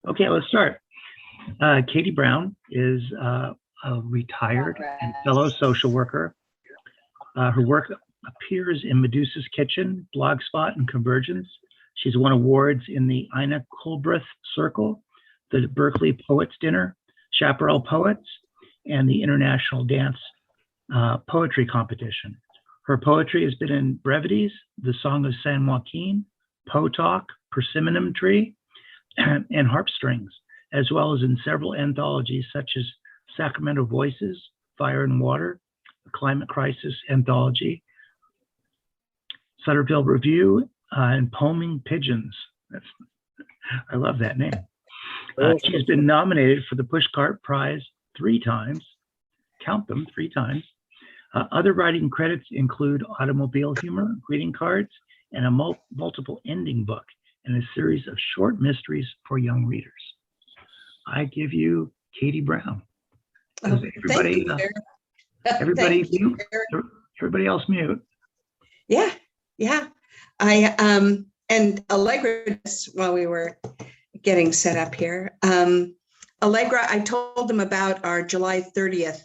Okay, let's start. Katy Brown is a retired and fellow social worker. Her work appears in Medusa's Kitchen, Blogspot, and Convergence. She's won awards in the Ina Colbreth Circle, the Berkeley Poets Dinner, Chaparral Poets, and the International Dance Poetry Competition. Her poetry has been in Brevities, The Song of San Joaquin, Poe Talk, Persimmon Tree, and Harpstrings, as well as in several anthologies such as Sacramento Voices, Fire and Water, a Climate Crisis Anthology, Sutterville Review, and Poeming Pigeons. I love that name. She's been nominated for the Pushcart Prize 3 times. Count them, 3 times. Other writing credits include Automobile Humor, Greeting Cards, and a multiple ending book, and a series of short mysteries for young readers. I give you Katy Brown. Everybody, everybody mute. Everybody else mute. Yeah. I and Allegra, while we were getting set up here, Allegra, I told them about our July 30th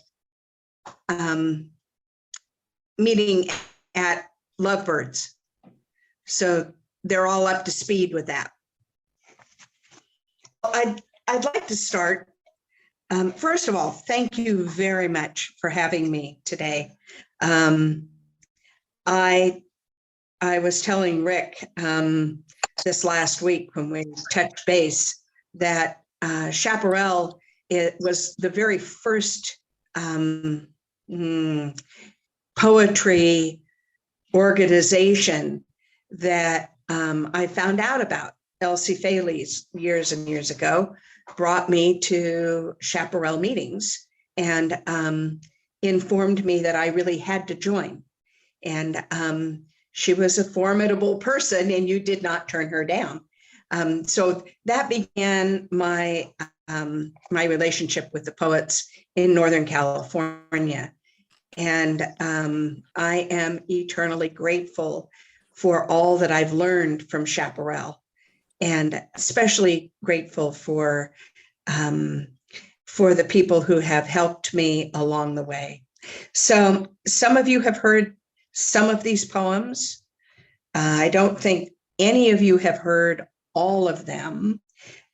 meeting at Lovebirds. So they're all up to speed with that. I'd like to start. First of all, thank you very much for having me today. I was telling Rick this last week when we touched base that Chaparral, it was the very first poetry organization that I found out about. Elsie Faley's years and years ago brought me to Chaparral meetings and informed me that I really had to join. And she was a formidable person and you did not turn her down. So that began my relationship with the poets in Northern California. And I am eternally grateful for all that I've learned from Chaparral, and especially grateful for the people who have helped me along the way. So some of you have heard some of these poems. I don't think any of you have heard all of them.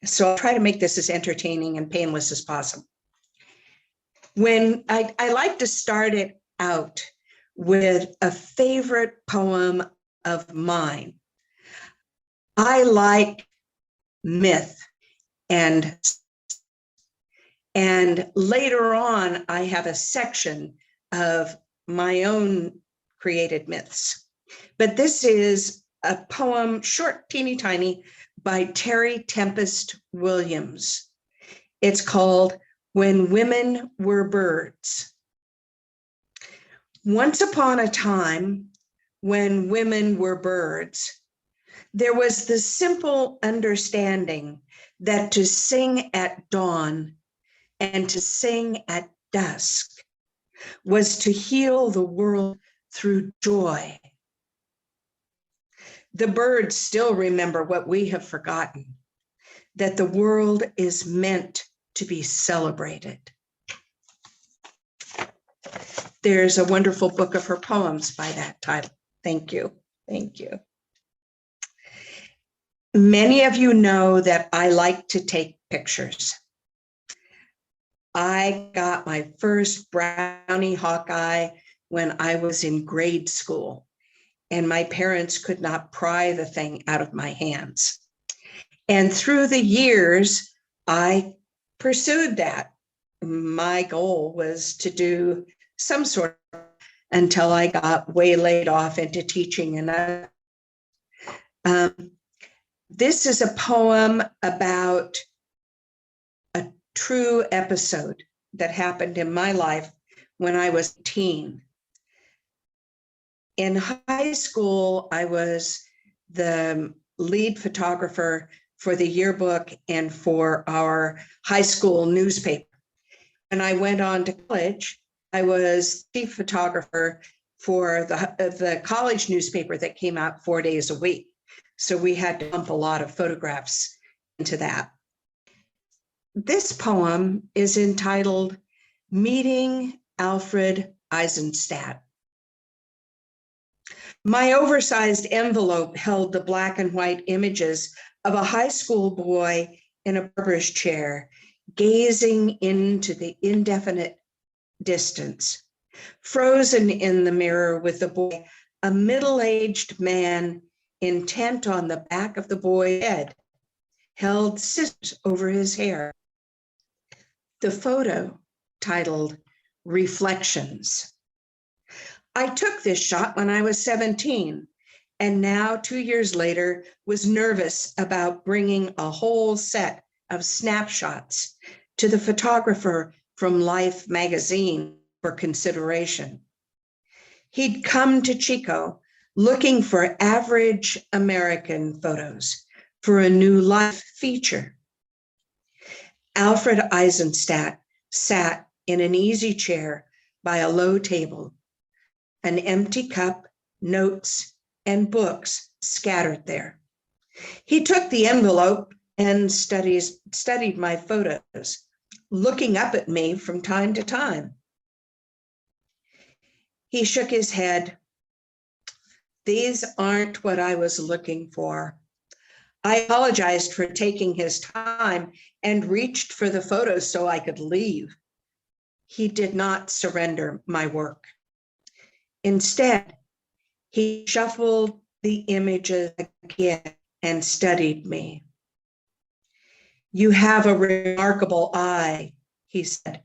So I'll try to make this as entertaining and painless as possible. When I like to start it out with a favorite poem of mine. I like myth, and later on I have a section of my own created myths. But this is a poem, short, teeny tiny, by Terry Tempest Williams. It's called When Women Were Birds. Once upon a time, when women were birds, there was the simple understanding that to sing at dawn and to sing at dusk was to heal the world through joy. The birds still remember what we have forgotten, that the world is meant to be celebrated. There's a wonderful book of her poems by that title. Thank you. Thank you. Many of you know that I like to take pictures. I got my first brownie Hawkeye when I was in grade school, and my parents could not pry the thing out of my hands. And through the years, I pursued that. My goal was to do some sort of, until I got waylaid off into teaching. And this is a poem about a true episode that happened in my life when I was a teen. In high school, I was the lead photographer for the yearbook and for our high school newspaper. When I went on to college, I was chief photographer for the college newspaper that came out 4 days a week. So we had to dump a lot of photographs into that. This poem is entitled Meeting Alfred Eisenstadt. My oversized envelope held the black and white images of a high school boy in a barber's chair, gazing into the indefinite distance. Frozen in the mirror with the boy, a middle-aged man intent on the back of the boy's head, held scissors over his hair. The photo, titled Reflections. I took this shot when I was 17, and now 2 years later was nervous about bringing a whole set of snapshots to the photographer from Life magazine for consideration. He'd come to Chico looking for average American photos for a new Life feature. Alfred Eisenstadt sat in an easy chair by a low table, an empty cup, notes, and books scattered there. He took the envelope and studied my photos, looking up at me from time to time. He shook his head. These aren't what I was looking for. I apologized for taking his time and reached for the photos so I could leave. He did not surrender my work. Instead, he shuffled the images again and studied me. You have a remarkable eye, he said.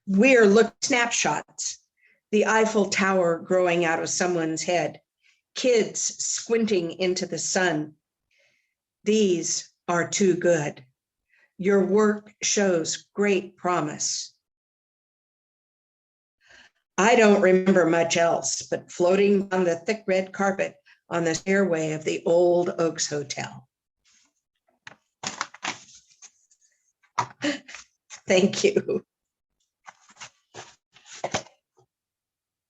We're looking at snapshots, the Eiffel Tower growing out of someone's head, kids squinting into the sun. These are too good. Your work shows great promise. I don't remember much else, but floating on the thick red carpet on the stairway of the Old Oaks Hotel. Thank you.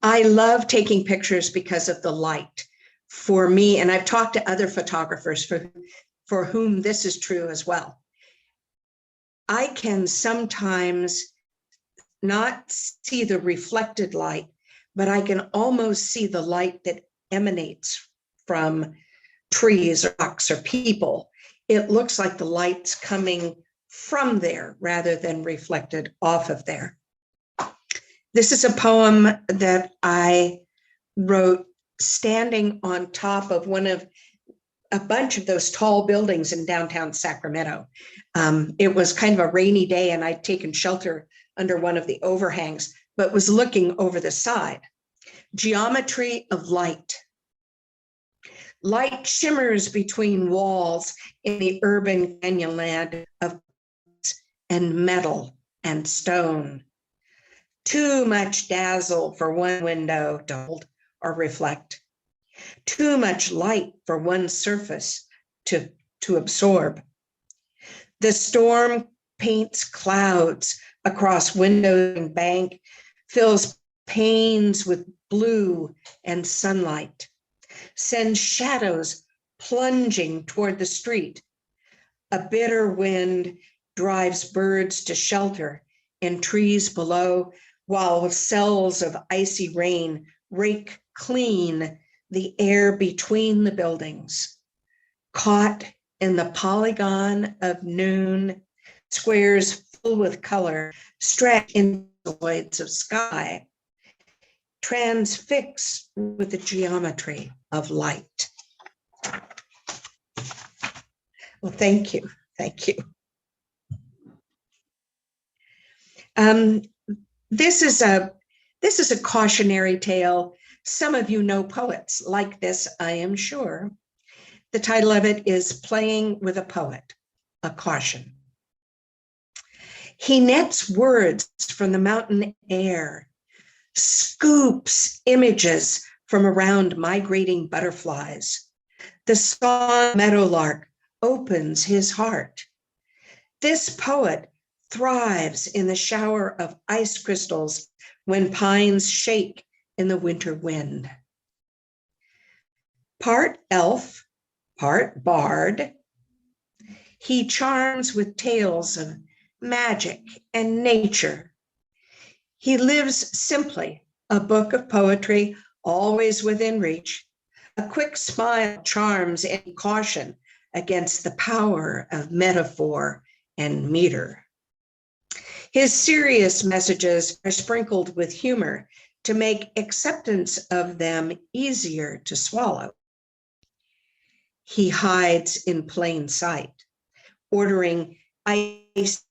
I love taking pictures because of the light. For me, and I've talked to other photographers for whom this is true as well. I can sometimes not see the reflected light, but I can almost see the light that emanates from trees or rocks or people. It looks like the light's coming from there rather than reflected off of there. This is a poem that I wrote standing on top of a bunch of those tall buildings in downtown Sacramento. It was kind of a rainy day and I'd taken shelter under one of the overhangs, but was looking over the side. Geometry of light. Light shimmers between walls in the urban canyonland of and metal and stone. Too much dazzle for one window to hold or reflect. Too much light for one surface to absorb. The storm paints clouds across window and bank, fills panes with blue and sunlight, sends shadows plunging toward the street. A bitter wind drives birds to shelter in trees below, while cells of icy rain rake clean the air between the buildings. Caught in the polygon of noon, squares full with color stretch in the voids of sky, transfixed with the geometry of light. Well, thank you. Thank you. This is a cautionary tale. Some of you know poets like this, I am sure. The title of it is Playing with a Poet, a Caution. He nets words from the mountain air, scoops images from around migrating butterflies. The song meadowlark opens his heart. This poet thrives in the shower of ice crystals when pines shake in the winter wind. Part elf, part bard, he charms with tales of magic, and nature. He lives simply, a book of poetry always within reach. A quick smile charms any caution against the power of metaphor and meter. His serious messages are sprinkled with humor to make acceptance of them easier to swallow. He hides in plain sight, ordering ice,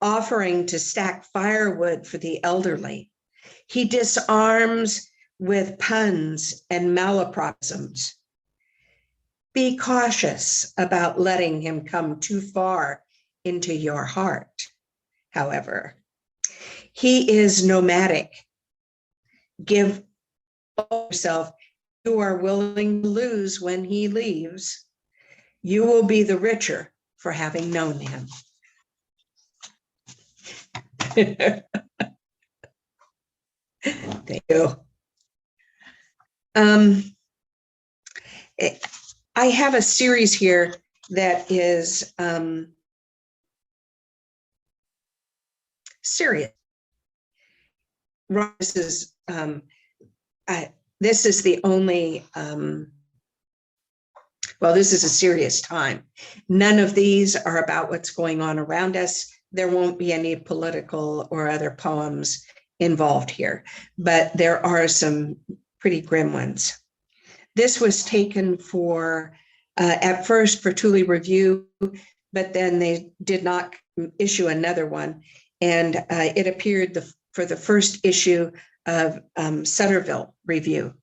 offering to stack firewood for the elderly. He disarms with puns and malapropisms. Be cautious about letting him come too far into your heart, however. He is nomadic. Give yourself, you are willing to lose when he leaves. You will be the richer for having known him. Thank you. I have a series here that is serious. This is the only, well, this is a serious time. None of these are about what's going on around us. There won't be any political or other poems involved here, but there are some pretty grim ones. This was taken for, at first for Thule Review, but then they did not issue another one. And it appeared for the first issue of Sutterville Review.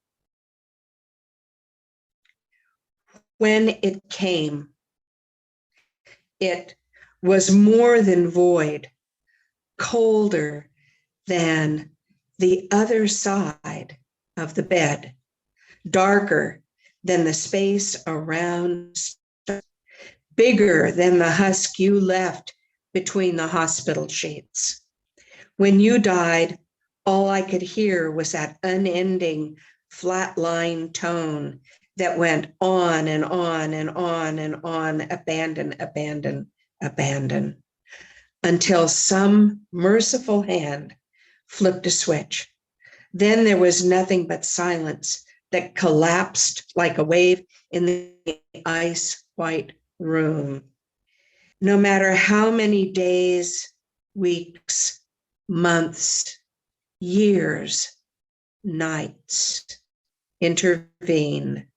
When it came, it was more than void, colder than the other side of the bed, darker than the space around, bigger than the husk you left between the hospital sheets. When you died, all I could hear was that unending flatline tone that went on and on and on and on, abandon, abandon, abandon, until some merciful hand flipped a switch. Then there was nothing but silence that collapsed like a wave in the ice white room. No matter how many days, weeks, months, years, nights intervene,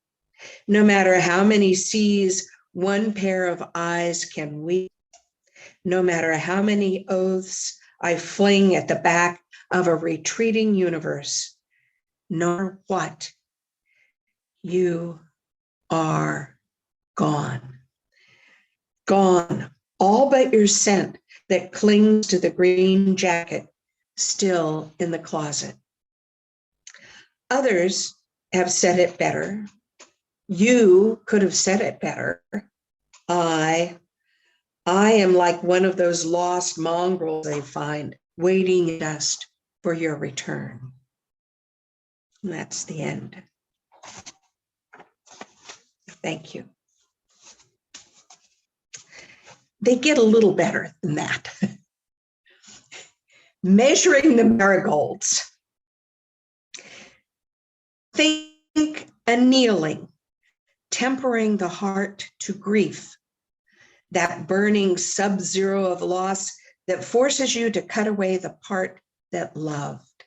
no matter how many seas one pair of eyes can weep, no matter how many oaths I fling at the back of a retreating universe, nor what, you are gone. Gone, all but your scent that clings to the green jacket still in the closet. Others have said it better. You could have said it better. I am like one of those lost mongrels they find waiting in dust for your return. And that's the end. Thank you. They get a little better than that. Measuring the marigolds. Think annealing, tempering the heart to grief, that burning sub-zero of loss that forces you to cut away the part that loved.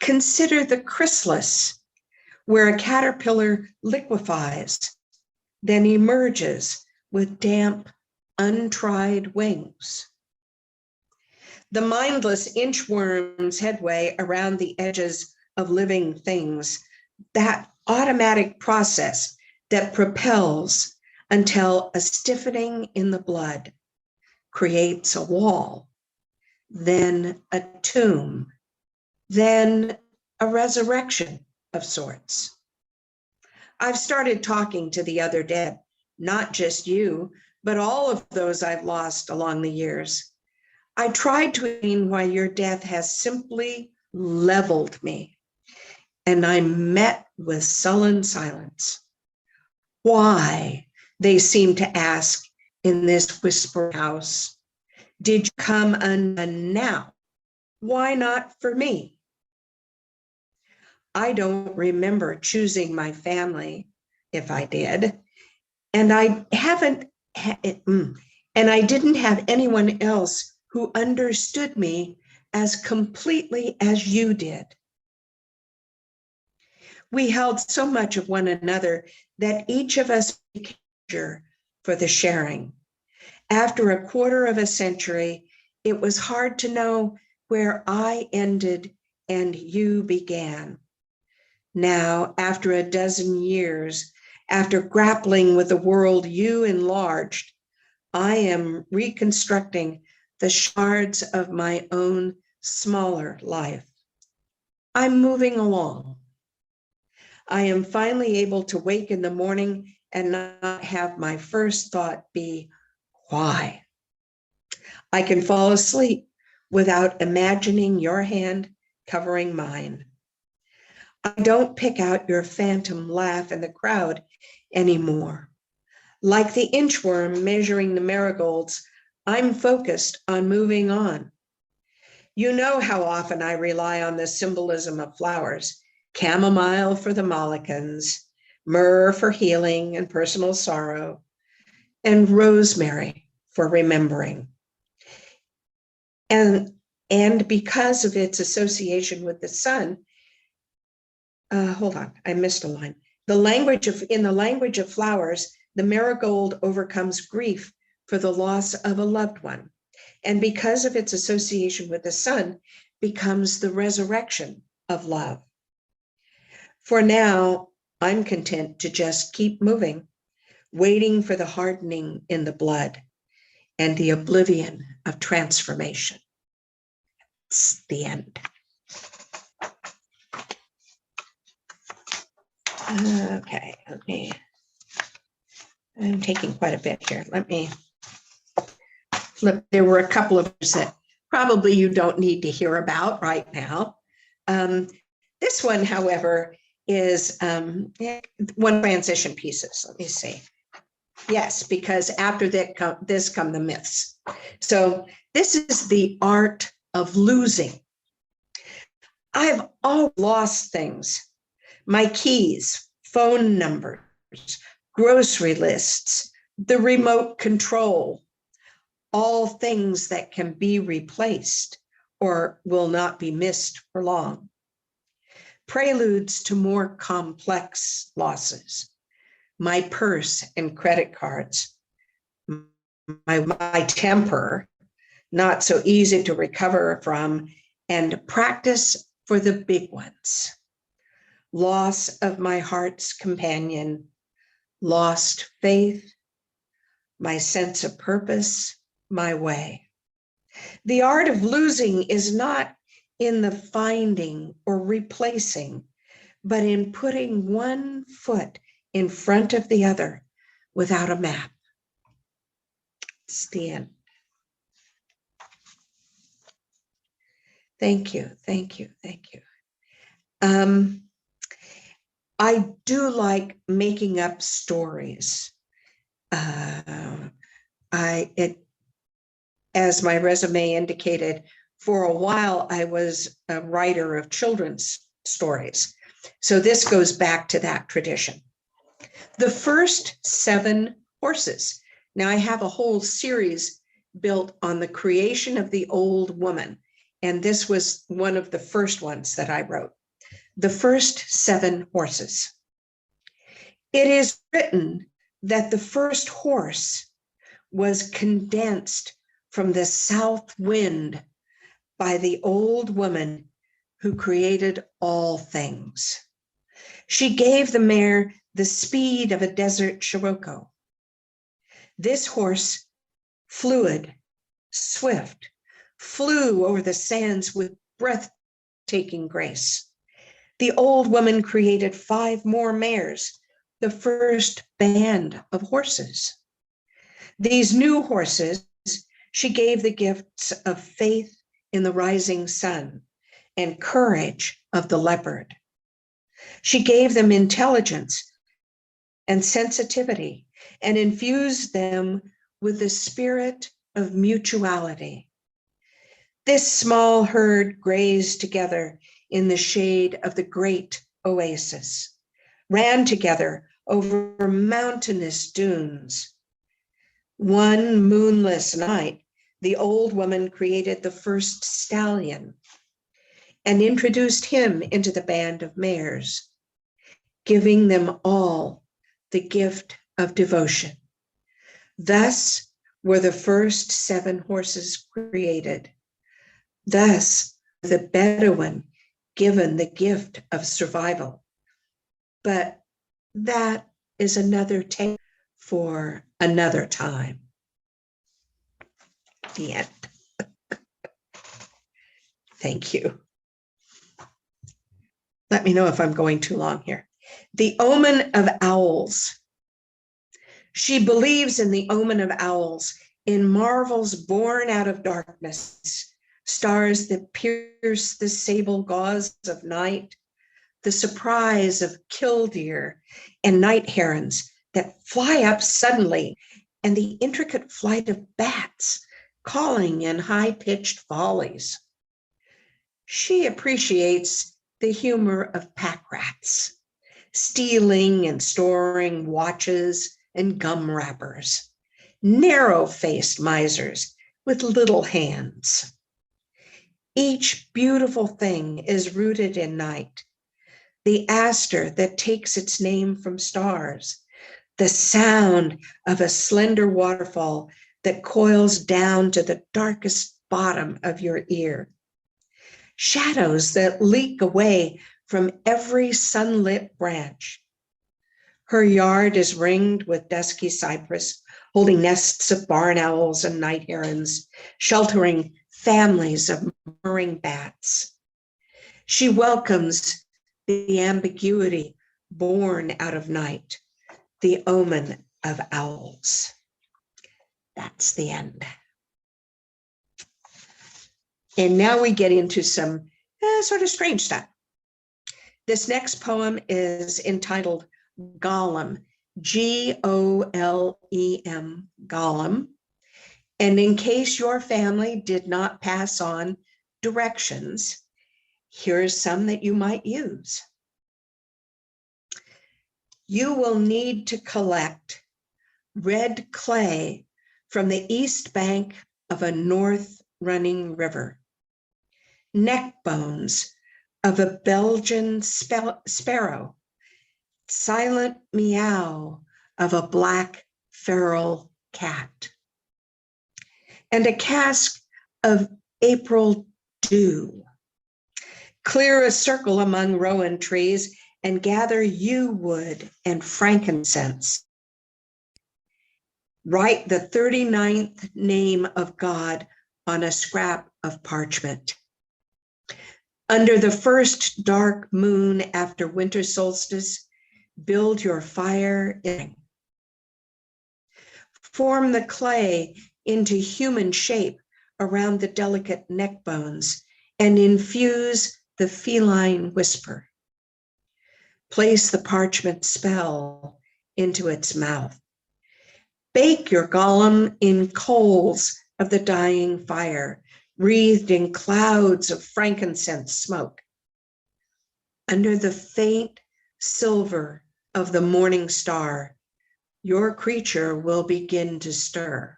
Consider the chrysalis, where a caterpillar liquefies, then emerges with damp, untried wings. The mindless inchworm's headway around the edges of living things, that automatic process that propels until a stiffening in the blood creates a wall, then a tomb, then a resurrection of sorts. I've started talking to the other dead, not just you, but all of those I've lost along the years. I tried to explain why your death has simply leveled me, and I'm met with sullen silence. Why, they seem to ask in this whisper house? Did you come undone now? Why not for me? I don't remember choosing my family, if I did, and I didn't have anyone else who understood me as completely as you did. We held so much of one another that each of us became for the sharing. After a quarter of a century, it was hard to know where I ended and you began. Now, after a dozen years, after grappling with the world you enlarged, I am reconstructing the shards of my own smaller life. I'm moving along. I am finally able to wake in the morning and not have my first thought be, why? I can fall asleep without imagining your hand covering mine. I don't pick out your phantom laugh in the crowd anymore. Like the inchworm measuring the marigolds, I'm focused on moving on. You know how often I rely on the symbolism of flowers: chamomile for the mollicans, myrrh for healing and personal sorrow, and rosemary for remembering. And because of its association with the sun, hold on, I missed a line. In the language of flowers, the marigold overcomes grief for the loss of a loved one. And because of its association with the sun, becomes the resurrection of love. For now, I'm content to just keep moving, waiting for the hardening in the blood and the oblivion of transformation. It's the end. Okay, I'm taking quite a bit here. Let me flip. There were a couple of words that probably you don't need to hear about right now. This one, however, is one transition pieces. Let me see. Yes, because after this come the myths. So this is the art of losing. I've all lost things. My keys, phone numbers, grocery lists, the remote control, all things that can be replaced or will not be missed for long. Preludes to more complex losses. My purse and credit cards, my temper, not so easy to recover from, and practice for the big ones. Loss of my heart's companion, lost faith, my sense of purpose, my way. The art of losing is not in the finding or replacing, but in putting one foot in front of the other without a map. It's the end. Thank you. I do like making up stories. As my resume indicated, for a while I was a writer of children's stories. So this goes back to that tradition. The first 7 horses. Now I have a whole series built on the creation of the old woman, and this was one of the first ones that I wrote. The first 7 horses. It is written that the first horse was condensed from the south wind by the old woman who created all things. She gave the mare the speed of a desert Scirocco. This horse, fluid, swift, flew over the sands with breathtaking grace. The old woman created 5 more mares, the first band of horses. These new horses, she gave the gifts of faith in the rising sun and courage of the leopard. She gave them intelligence and sensitivity and infused them with the spirit of mutuality. This small herd grazed together in the shade of the great oasis, ran together over mountainous dunes. One moonless night, the old woman created the first stallion and introduced him into the band of mares, giving them all the gift of devotion. Thus were the first 7 horses created. Thus, the Bedouin given the gift of survival. But that is another tale for another time. The end. Thank you. Let me know if I'm going too long here. The omen of owls. She believes in the omen of owls, in marvels born out of darkness, stars that pierce the sable gauze of night, the surprise of killdeer and night herons that fly up suddenly, and the intricate flight of bats calling in high-pitched volleys. She appreciates the humor of pack rats, stealing and storing watches and gum wrappers, narrow-faced misers with little hands. Each beautiful thing is rooted in night. The aster that takes its name from stars, the sound of a slender waterfall that coils down to the darkest bottom of your ear, shadows that leak away from every sunlit branch. Her yard is ringed with dusky cypress, holding nests of barn owls and night herons, sheltering families of murmuring bats. She welcomes the ambiguity born out of night, the omen of owls. That's the end. And now we get into some sort of strange stuff. This next poem is entitled Golem, G-O-L-E-M, Golem. And in case your family did not pass on directions, here's some that you might use. You will need to collect red clay from the east bank of a north running river, neck bones of a Belgian sparrow, silent meow of a black feral cat, and a cask of April dew. Clear a circle among rowan trees and gather yew wood and frankincense. Write the 39th name of God on a scrap of parchment. Under the first dark moon after winter solstice, build your fire in. Form the clay into human shape around the delicate neck bones and infuse the feline whisper. Place the parchment spell into its mouth. Bake your golem in coals of the dying fire, wreathed in clouds of frankincense smoke. Under the faint silver of the morning star, your creature will begin to stir.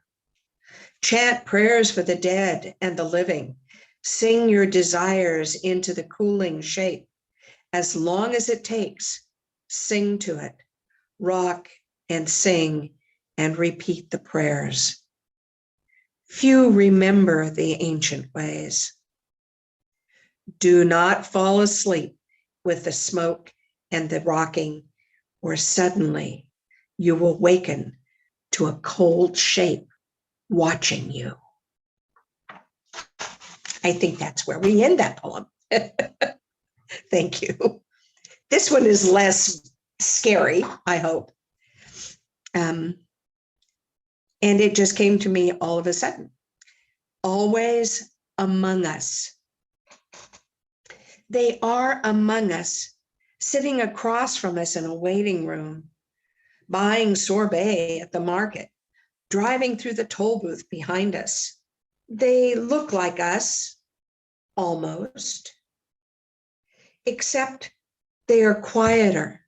Chant prayers for the dead and the living. Sing your desires into the cooling shape. As long as it takes, sing to it. Rock and sing and repeat the prayers. Few remember the ancient ways. Do not fall asleep with the smoke and the rocking, or suddenly you will waken to a cold shape watching you. I think that's where we end that poem. Thank you. This one is less scary, I hope. And it just came to me all of a sudden. Always among us. They are among us, sitting across from us in a waiting room, buying sorbet at the market, driving through the toll booth behind us. They look like us, almost, except they are quieter,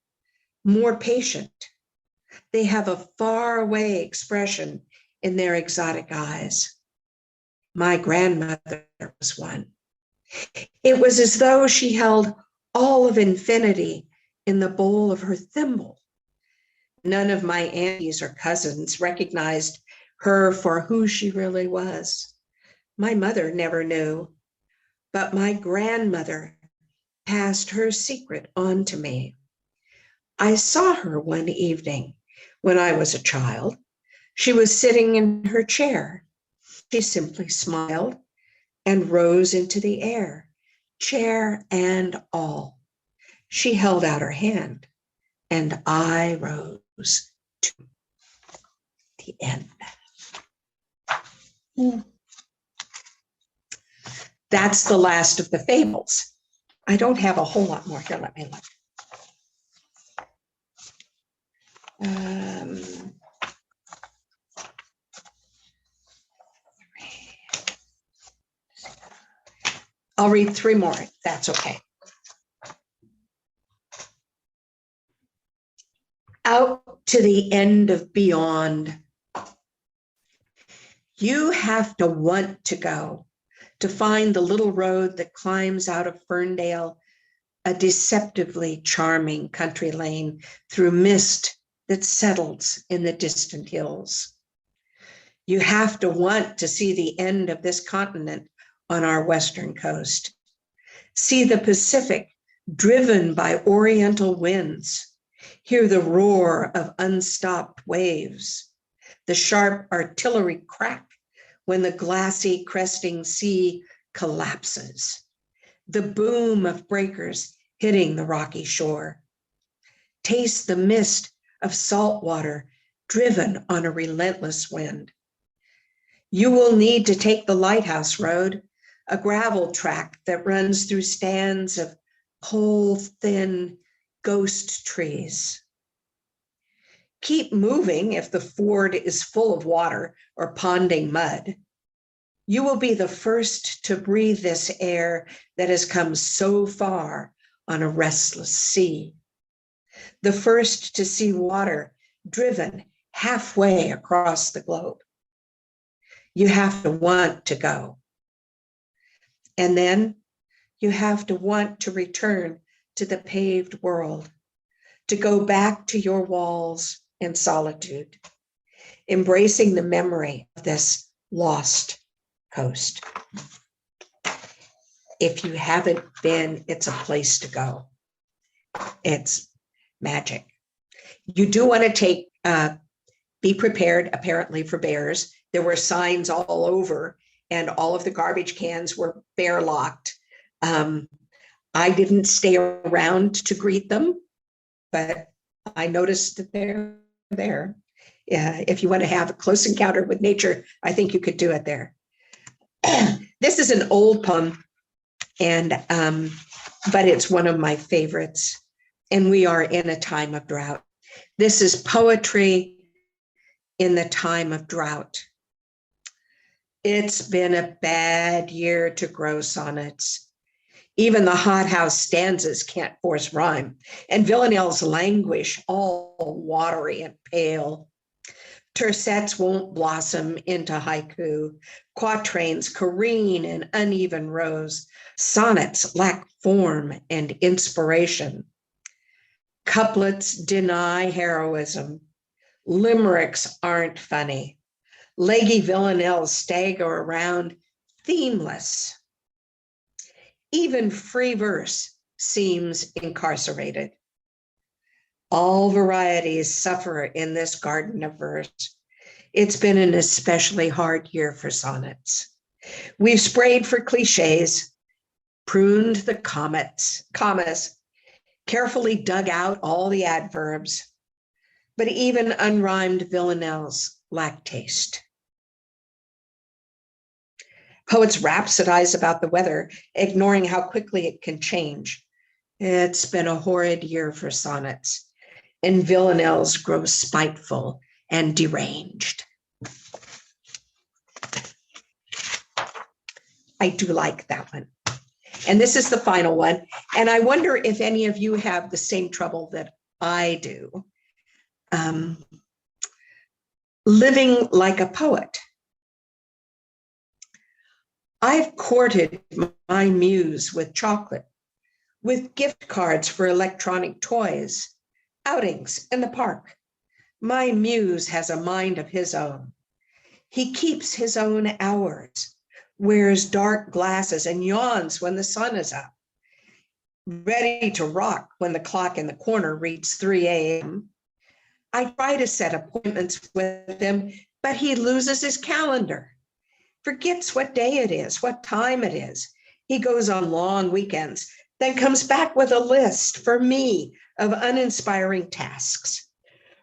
more patient. They have a faraway expression in their exotic eyes. My grandmother was one. It was as though she held all of infinity in the bowl of her thimble. None of my aunties or cousins recognized her for who she really was. My mother never knew, but my grandmother passed her secret on to me. I saw her one evening when I was a child. She was sitting in her chair. She simply smiled and rose into the air, chair and all. She held out her hand, and I rose to the end. That's the last of the fables. I don't have a whole lot more here. Let me look. I'll read 3 more, if that's okay. Out to the end of beyond. You have to want to go to find the little road that climbs out of Ferndale, a deceptively charming country lane through mist that settles in the distant hills. You have to want to see the end of this continent on our western coast. See the Pacific driven by oriental winds. Hear the roar of unstopped waves, the sharp artillery crack when the glassy cresting sea collapses, the boom of breakers hitting the rocky shore. Taste the mist of salt water driven on a relentless wind. You will need to take the Lighthouse Road, a gravel track that runs through stands of pole-thin ghost trees. Keep moving if the ford is full of water or ponding mud. You will be the first to breathe this air that has come so far on a restless sea. The first to see water driven halfway across the globe. You have to want to go. And then you have to want to return to the paved world, to go back to your walls and solitude, embracing the memory of this lost coast. If you haven't been, it's a place to go. It's magic. You do want to be prepared, apparently, for bears. There were signs all over, and all of the garbage cans were bear locked. I didn't stay around to greet them, but I noticed that they're there. If you want to have a close encounter with nature, I think you could do it there. This is an old poem, and but it's one of my favorites, and we are in a time of drought. This is poetry in the time of drought. It's been a bad year to grow sonnets. Even the hothouse stanzas can't force rhyme, and villanelles languish, all watery and pale. Tercets won't blossom into haiku. Quatrains careen in uneven rows. Sonnets lack form and inspiration. Couplets deny heroism. Limericks aren't funny. Leggy villanelles stagger around, themeless. Even free verse seems incarcerated. All varieties suffer in this garden of verse. It's been an especially hard year for sonnets. We've sprayed for cliches, pruned the commas, carefully dug out all the adverbs, but even unrhymed villanelles lack taste. Poets rhapsodize about the weather, ignoring how quickly it can change. It's been a horrid year for sonnets, and villanelles grow spiteful and deranged. I do like that one. And this is the final one. And I wonder if any of you have the same trouble that I do. Living like a poet. I've courted my muse with chocolate, with gift cards for electronic toys, outings in the park. My muse has a mind of his own. He keeps his own hours, wears dark glasses and yawns when the sun is up, ready to rock when the clock in the corner reads 3 a.m. I try to set appointments with him, but he loses his calendar, forgets what day it is, what time it is. He goes on long weekends, then comes back with a list for me of uninspiring tasks.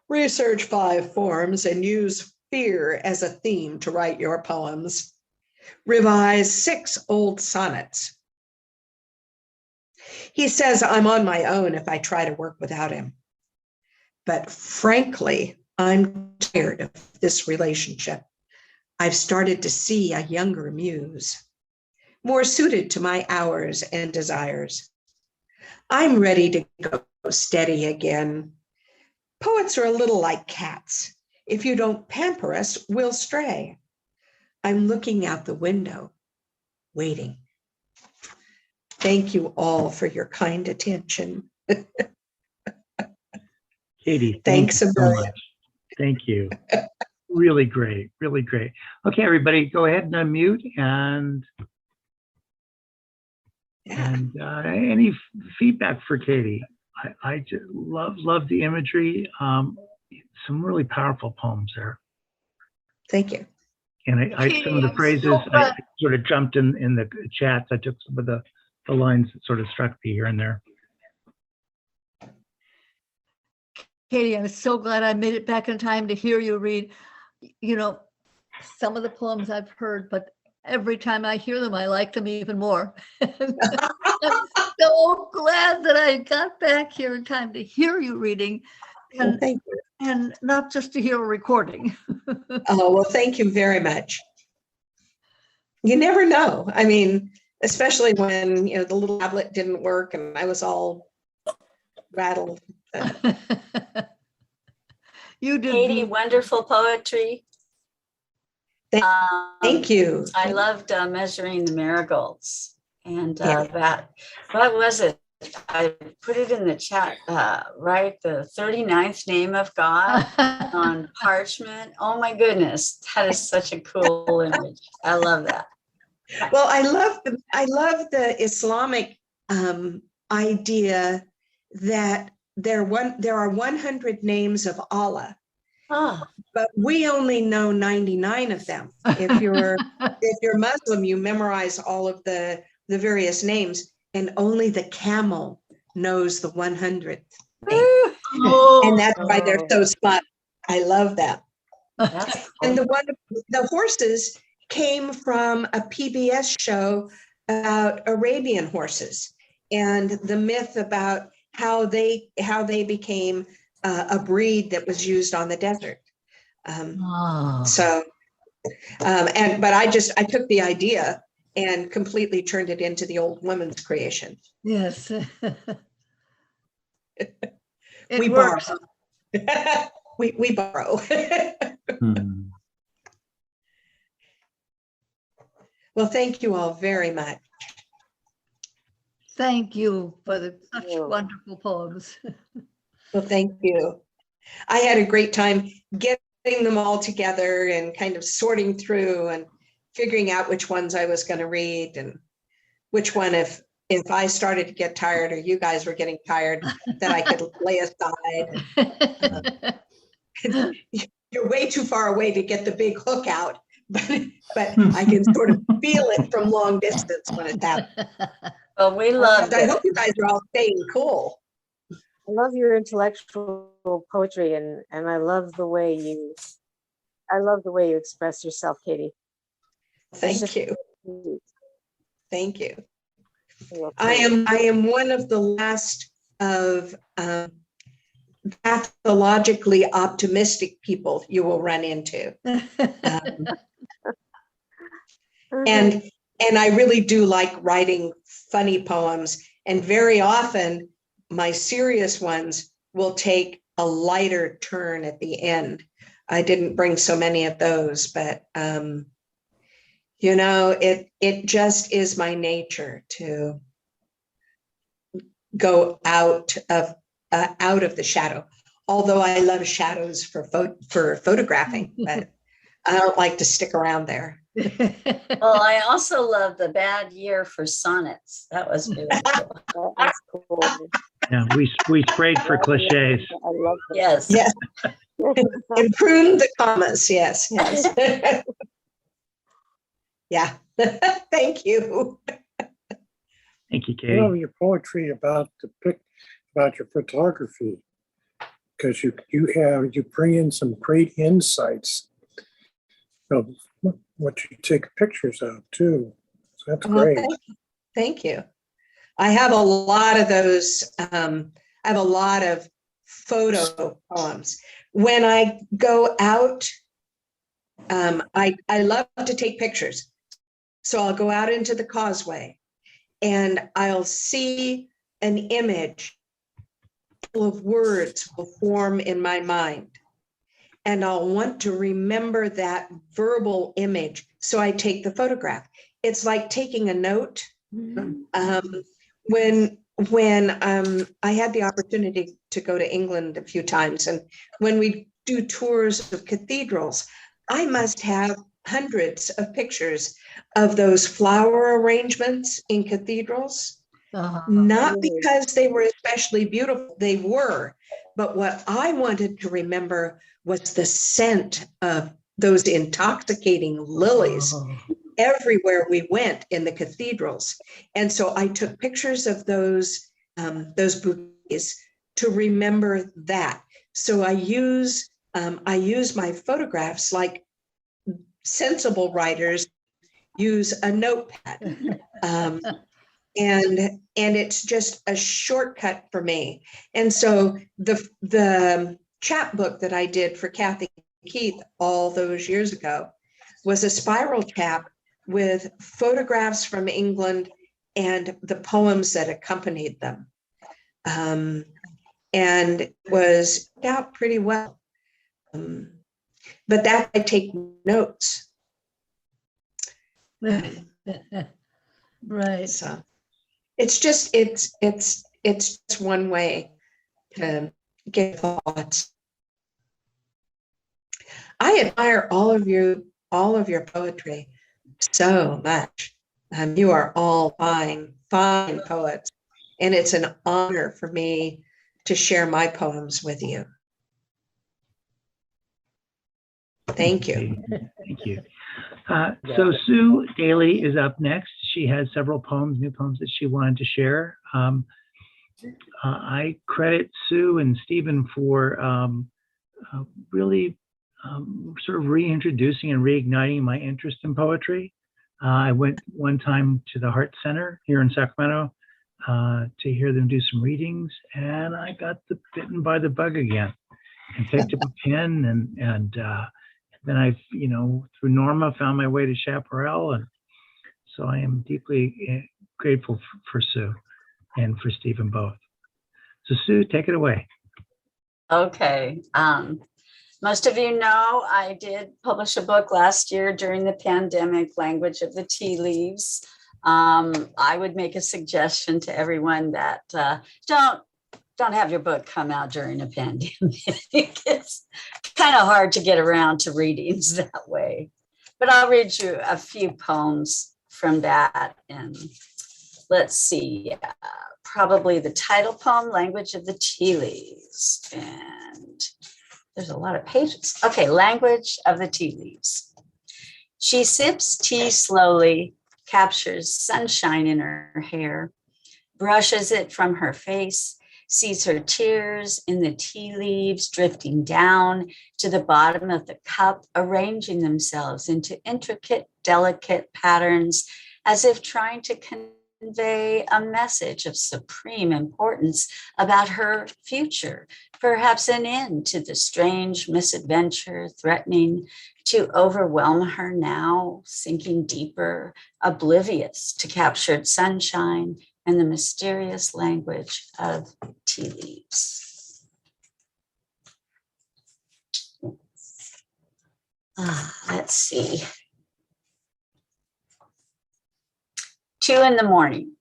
Research 5 forms and use fear as a theme to write your poems. Revise 6 old sonnets. He says I'm on my own if I try to work without him. But frankly, I'm tired of this relationship. I've started to see a younger muse, more suited to my hours and desires. I'm ready to go steady again. Poets are a little like cats. If you don't pamper us, we'll stray. I'm looking out the window, waiting. Thank you all for your kind attention. Katy, Thanks thank you a so million. much. Thank you. Really great, really great. Okay, everybody, go ahead and unmute and any feedback for Katy. I just love the imagery. Some really powerful poems there. Thank you. And some of the phrases I sort of jumped in the chats. I took some of the lines that sort of struck me here and there. Katy, I'm so glad I made it back in time to hear you read. You know, some of the poems I've heard, but every time I hear them, I like them even more. I'm so glad that I got back here in time to hear you reading, and, Thank you. And not just to hear a recording. Oh, well, thank you very much. You never know. I mean, especially when, the little tablet didn't work and I was all rattled. You did. Katy, wonderful poetry. Thank you. I loved Measuring the Marigolds. And that, what was it? I put it in the chat, right? The 39th name of God on parchment. Oh my goodness, that is such a cool image. I love that. Well, I love the Islamic idea that there are 100 names of Allah, but we only know 99 of them. If you're Muslim, you memorize all of the various names, and only the camel knows the 100th name. And that's why they're so smart. I love that. And the horses came from a PBS show about Arabian horses and the myth about how they became a breed that was used on the desert. But I took the idea and completely turned it into the old woman's creation. Yes. We borrow. we borrow. Well, thank you all very much. Thank you for such wonderful poems. Well, thank you. I had a great time getting them all together and kind of sorting through and figuring out which ones I was going to read and which one, if I started to get tired or you guys were getting tired, that I could lay aside. You're way too far away to get the big hook out, but I can sort of feel it from long distance when it's happening. Well, we love it. I hope you guys are all staying cool. I love your intellectual poetry, and I love the way you express yourself, Katy. Thank you. Thank you. I am one of the last of pathologically optimistic people you will run into. And And I really do like writing funny poems. And very often my serious ones will take a lighter turn at the end. I didn't bring so many of those, but you know, it just is my nature to go out of the shadow. Although I love shadows for photographing, but I don't like to stick around there. Well, I also love the bad year for sonnets. That was really cool. That's cool. Yeah, we sprayed for cliches. I love that. Yes. Yes. Improve the commas. Yes. Yes. Yeah. Thank you. Thank you, I love Katie. your poetry about about your photography, because you bring in some great insights of what you take pictures of too. So that's Well, great. thank you. I have a lot of those. I have a lot of photo poems. When I go out, I love to take pictures. So I'll go out into the causeway and I'll see an image full of words will form in my mind. And I'll want to remember that verbal image. So I take the photograph. It's like taking a note. When I had the opportunity to go to England a few times, and when we do tours of cathedrals, I must have hundreds of pictures of those flower arrangements in cathedrals. Not because they were especially beautiful, they were, but what I wanted to remember was the scent of those intoxicating lilies everywhere we went in the cathedrals. And so I took pictures of those bouquets to remember that. So I use my photographs like sensible writers use a notepad. And it's just a shortcut for me. And so the chapbook that I did for Kathy Keith all those years ago was a spiral chap with photographs from England and the poems that accompanied them. And it was out pretty well. But that I take notes. Right. So it's just one way to get thoughts. I admire all of your poetry so much. You are all fine poets, and it's an honor for me to share my poems with you. Thank you. Thank you. So Sue Daly is up next. She has several new poems that she wanted to share. I credit Sue and Stephen for really sort of reintroducing and reigniting my interest in poetry. I went one time to the Heart Center here in Sacramento to hear them do some readings, and I got bitten by the bug again and picked up a pen and then I, through Norma, found my way to Chaparral, and so I am deeply grateful for Sue and for Stephen both. So Sue, take it away. Okay. Most of you know I did publish a book last year during the pandemic, Language of the Tea Leaves. I would make a suggestion to everyone that don't have your book come out during a pandemic. It's kind of hard to get around to readings that way. But I'll read you a few poems from that. And let's see, probably the title poem, Language of the Tea Leaves. And there's a lot of pages. Okay, Language of the Tea Leaves. She sips tea slowly, captures sunshine in her hair, brushes it from her face, sees her tears in the tea leaves drifting down to the bottom of the cup, arranging themselves into intricate, delicate patterns, as if trying to convey a message of supreme importance about her future, perhaps an end to the strange misadventure threatening to overwhelm her now, sinking deeper, oblivious to captured sunshine and the mysterious language of tea leaves. Let's see. 2 a.m.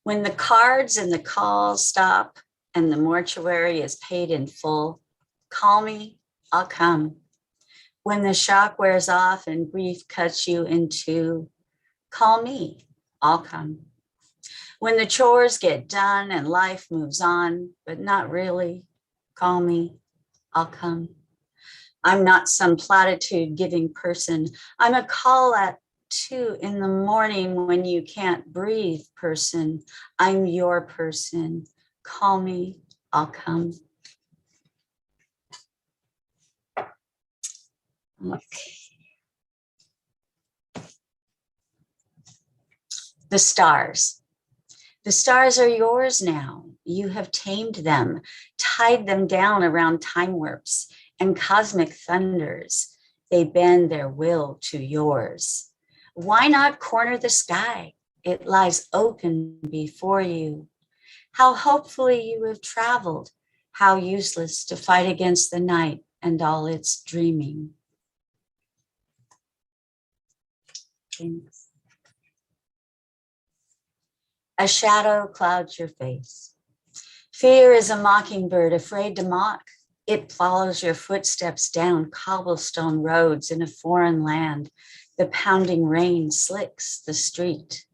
When the cards and the calls stop and the mortuary is paid in full, call me, I'll come. When the shock wears off and grief cuts you in two, call me, I'll come. When the chores get done and life moves on, but not really, call me, I'll come. I'm not some platitude giving person. I'm a call at 2 a.m. when you can't breathe person. I'm your person. Call me, I'll come. Okay. The stars. The stars are yours now. You have tamed them, tied them down around time warps and cosmic thunders. They bend their will to yours. Why not corner the sky? It lies open before you. How hopefully you have traveled. How useless to fight against the night and all its dreaming. Thanks. A shadow clouds your face. Fear is a mockingbird afraid to mock. It follows your footsteps down cobblestone roads in a foreign land. The pounding rain slicks the street.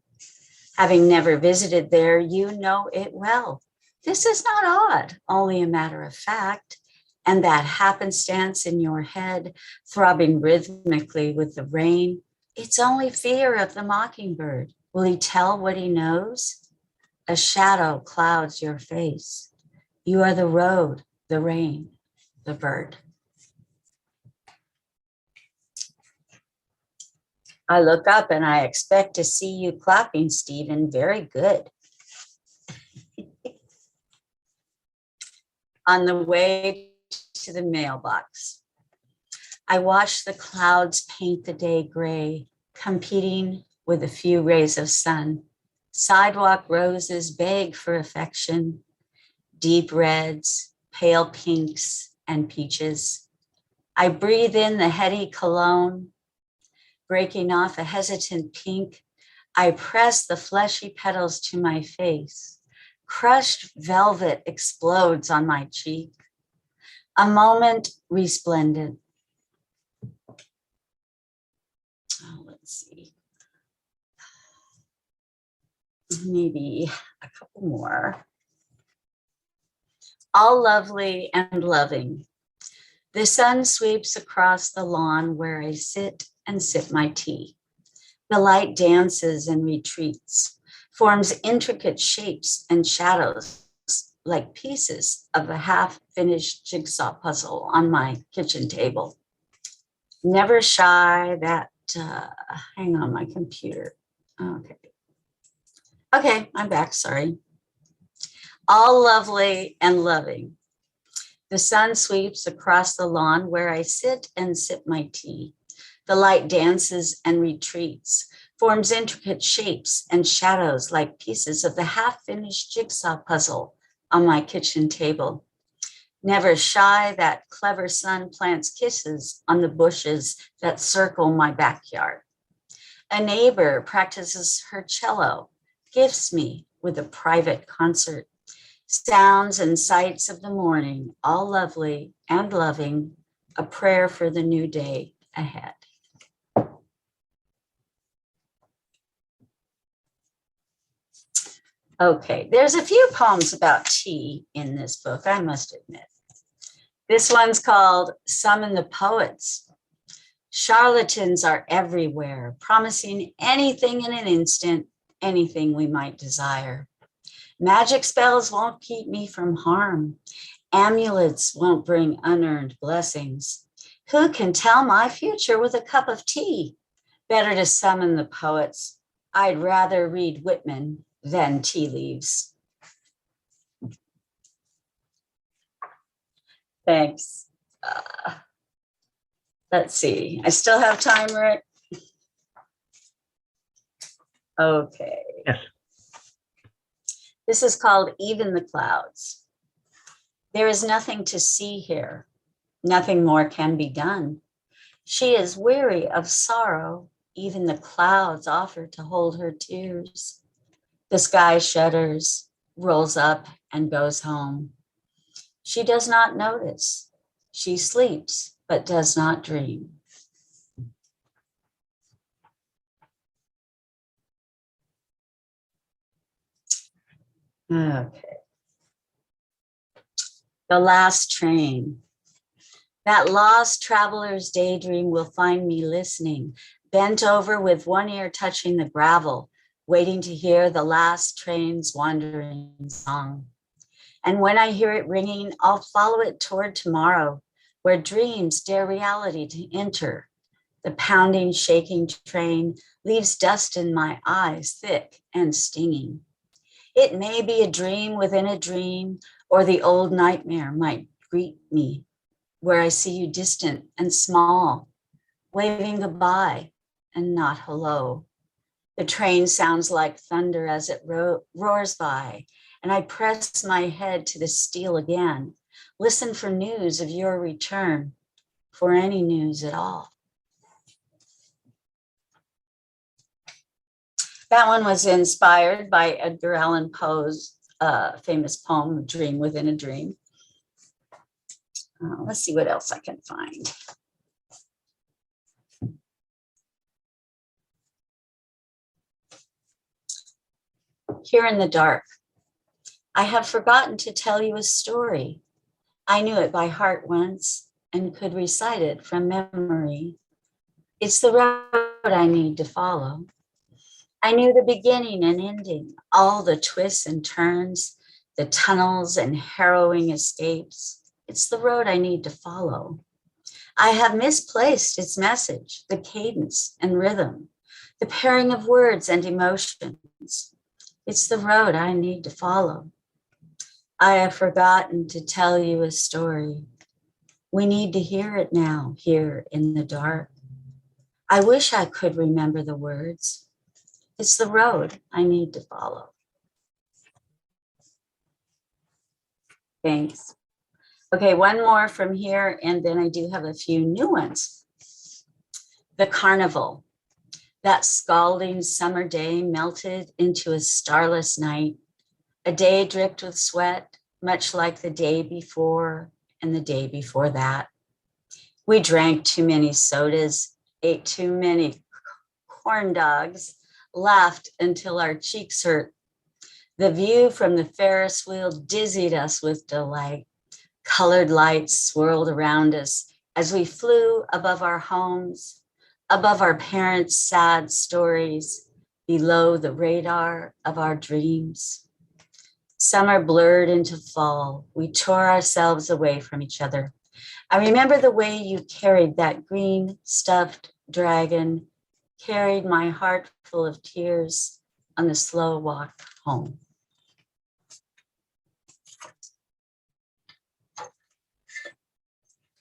Having never visited there, you know it well. This is not odd, only a matter of fact. And that happenstance in your head, throbbing rhythmically with the rain, it's only fear of the mockingbird. Will he tell what he knows? A shadow clouds your face. You are the road, the rain, the bird. I look up and I expect to see you clapping, Stephen. Very good. On the way to the mailbox, I watch the clouds paint the day gray, competing with a few rays of sun. Sidewalk roses beg for affection, deep reds, pale pinks, and peaches. I breathe in the heady cologne, breaking off a hesitant pink. I press the fleshy petals to my face. Crushed velvet explodes on my cheek. A moment resplendent. Oh, let's see. Maybe a couple more. All lovely and loving. The sun sweeps across the lawn where I sit and sip my tea. The light dances and retreats, forms intricate shapes and shadows like pieces of a half-finished jigsaw puzzle on my kitchen table. Never shy that, hang on my computer. Okay, I'm back, sorry. All lovely and loving. The sun sweeps across the lawn where I sit and sip my tea. The light dances and retreats, forms intricate shapes and shadows like pieces of the half-finished jigsaw puzzle on my kitchen table. Never shy, that clever sun plants kisses on the bushes that circle my backyard. A neighbor practices her cello, gifts me with a private concert. Sounds and sights of the morning, all lovely and loving, a prayer for the new day ahead. Okay, there's a few poems about tea in this book, I must admit. This one's called Summon the Poets. Charlatans are everywhere, promising anything in an instant, anything we might desire. Magic spells won't keep me from harm. Amulets won't bring unearned blessings. Who can tell my future with a cup of tea? Better to summon the poets. I'd rather read Whitman than tea leaves. Thanks. Let's see. I still have time, Rick? Okay. Yes. This is called Even the Clouds. There is nothing to see here. Nothing more can be done. She is weary of sorrow. Even the clouds offer to hold her tears. The sky shudders, rolls up, and goes home. She does not notice. She sleeps, but does not dream. Okay. The last train. That lost traveler's daydream will find me listening, bent over with one ear touching the gravel, waiting to hear the last train's wandering song. And when I hear it ringing, I'll follow it toward tomorrow, where dreams dare reality to enter. The pounding, shaking train leaves dust in my eyes, thick and stinging. It may be a dream within a dream, or the old nightmare might greet me, where I see you distant and small, waving goodbye and not hello. The train sounds like thunder as it roars by, and I press my head to the steel again, listen for news of your return, for any news at all. That one was inspired by Edgar Allan Poe's famous poem, Dream Within a Dream. Let's see what else I can find. Here in the Dark. I have forgotten to tell you a story. I knew it by heart once and could recite it from memory. It's the road I need to follow. I knew the beginning and ending, all the twists and turns, the tunnels and harrowing escapes. It's the road I need to follow. I have misplaced its message, the cadence and rhythm, the pairing of words and emotions. It's the road I need to follow. I have forgotten to tell you a story. We need to hear it now, here in the dark. I wish I could remember the words. It's the road I need to follow. Thanks. Okay, one more from here, and then I do have a few new ones. The Carnival. That scalding summer day melted into a starless night, a day dripped with sweat, much like the day before and the day before that. We drank too many sodas, ate too many corn dogs, laughed until our cheeks hurt. The view from the Ferris wheel dizzied us with delight. Colored lights swirled around us as we flew above our homes, above our parents' sad stories, below the radar of our dreams. Summer blurred into fall. We tore ourselves away from each other. I remember the way you carried that green stuffed dragon, carried my heart full of tears on the slow walk home.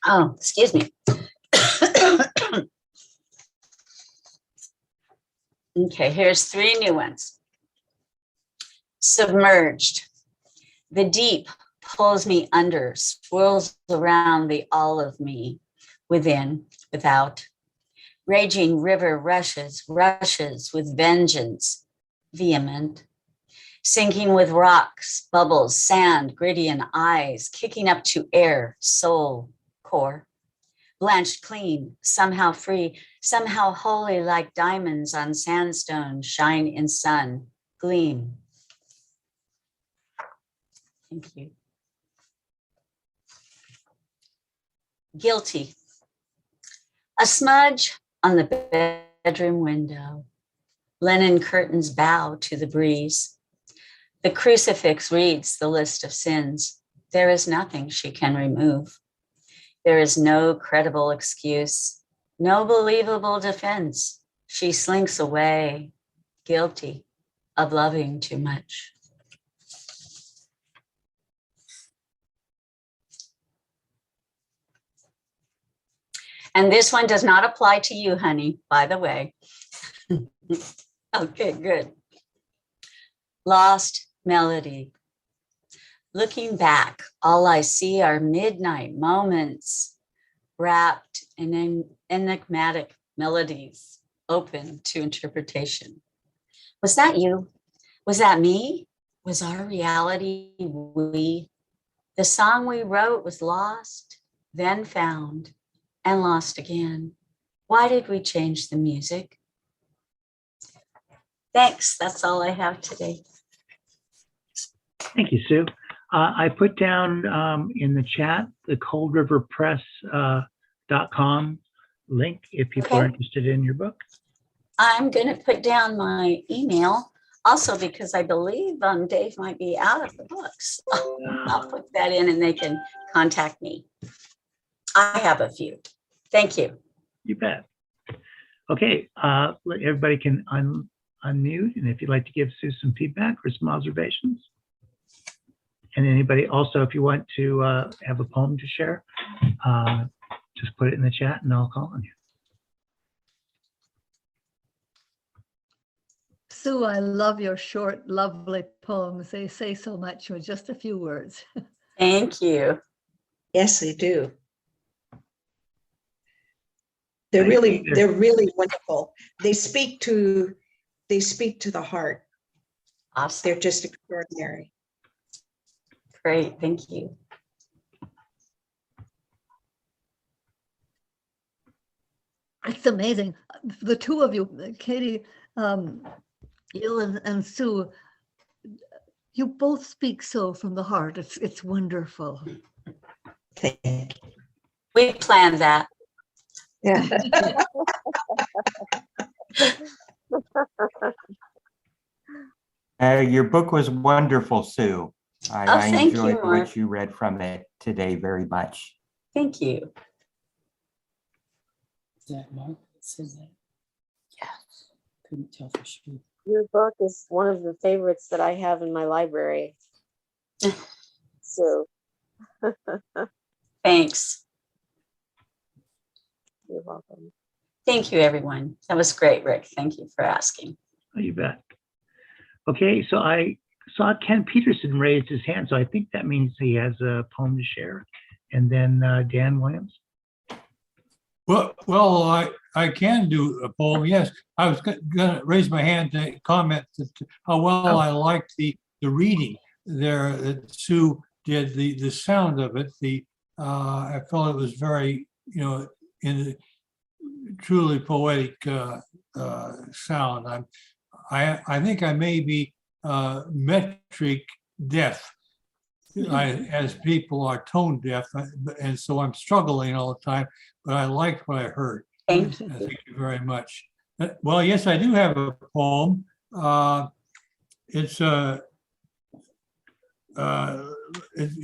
Oh, excuse me. Okay, here's three new ones. Submerged. The deep pulls me under, swirls around the all of me, within, without. Raging river rushes with vengeance, vehement. Sinking with rocks, bubbles, sand, gritty eyes, kicking up to air, soul, core. Blanched clean, somehow free, somehow holy like diamonds on sandstone, shine in sun, gleam. Thank you. Guilty. A smudge on the bedroom window. Linen curtains bow to the breeze. The crucifix reads the list of sins. There is nothing she can remove. There is no credible excuse, no believable defense. She slinks away, guilty of loving too much. And this one does not apply to you, honey, by the way. Okay, good. Lost melody. Looking back, all I see are midnight moments wrapped in enigmatic melodies open to interpretation. Was that you? Was that me? Was our reality we? The song we wrote was lost, then found, and lost again. Why did we change the music? Thanks. That's all I have today. Thank you, Sue. I put down in the chat the coldriverpress.com link if people are Okay. interested in your book. I'm going to put down my email also because I believe Dave might be out of the books. I'll put that in and they can contact me. I have a few. Thank you. You bet. Okay, everybody can unmute, and if you'd like to give Sue some feedback or some observations. And anybody also, if you want to have a poem to share, just put it in the chat and I'll call on you. Sue, I love your short, lovely poems. They say so much with just a few words. Thank you. Yes, they do. They're Thank really, you. they're really wonderful. They speak to the heart. Awesome. They're just extraordinary. Great. Thank you. It's amazing. The two of you, Katy, you and Sue, you both speak so from the heart. It's wonderful. Thank you. We planned that. Yeah. Your book was wonderful, Sue. I thank you, enjoyed Mark. what you read from it today very much. Thank you. Is that Mark that said that? Yes. Couldn't tell for sure. Your book is one of the favorites that I have in my library. So Thanks. you're welcome. Thank you, everyone. That was great, Rick. Thank you for asking. Oh, you bet. Okay, so I saw Ken Peterson raise his hand, so I think that means he has a poem to share. And then Dan Williams. Well, I can do a poem. Yes, I was going to raise my hand to comment how well I liked the reading there that Sue did, the sound of it. I felt it was very, in a truly poetic sound. I think I may be metric deaf. As people are tone deaf, and so I'm struggling all the time, but I liked what I heard. Thank you. Thank you very much. Well, yes, I do have a poem. It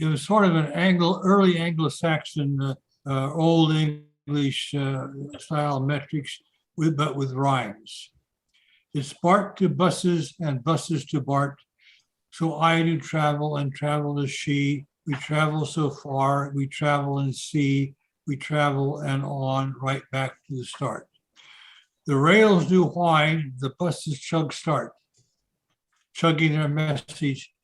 was sort of an early Anglo-Saxon, Old English style metrics, but with rhymes. It's Bart to buses and buses to Bart. So I do travel and travel as she. We travel so far, we travel and see, we travel and on, right back to the start. The rails do whine, the buses chug start, chugging their message.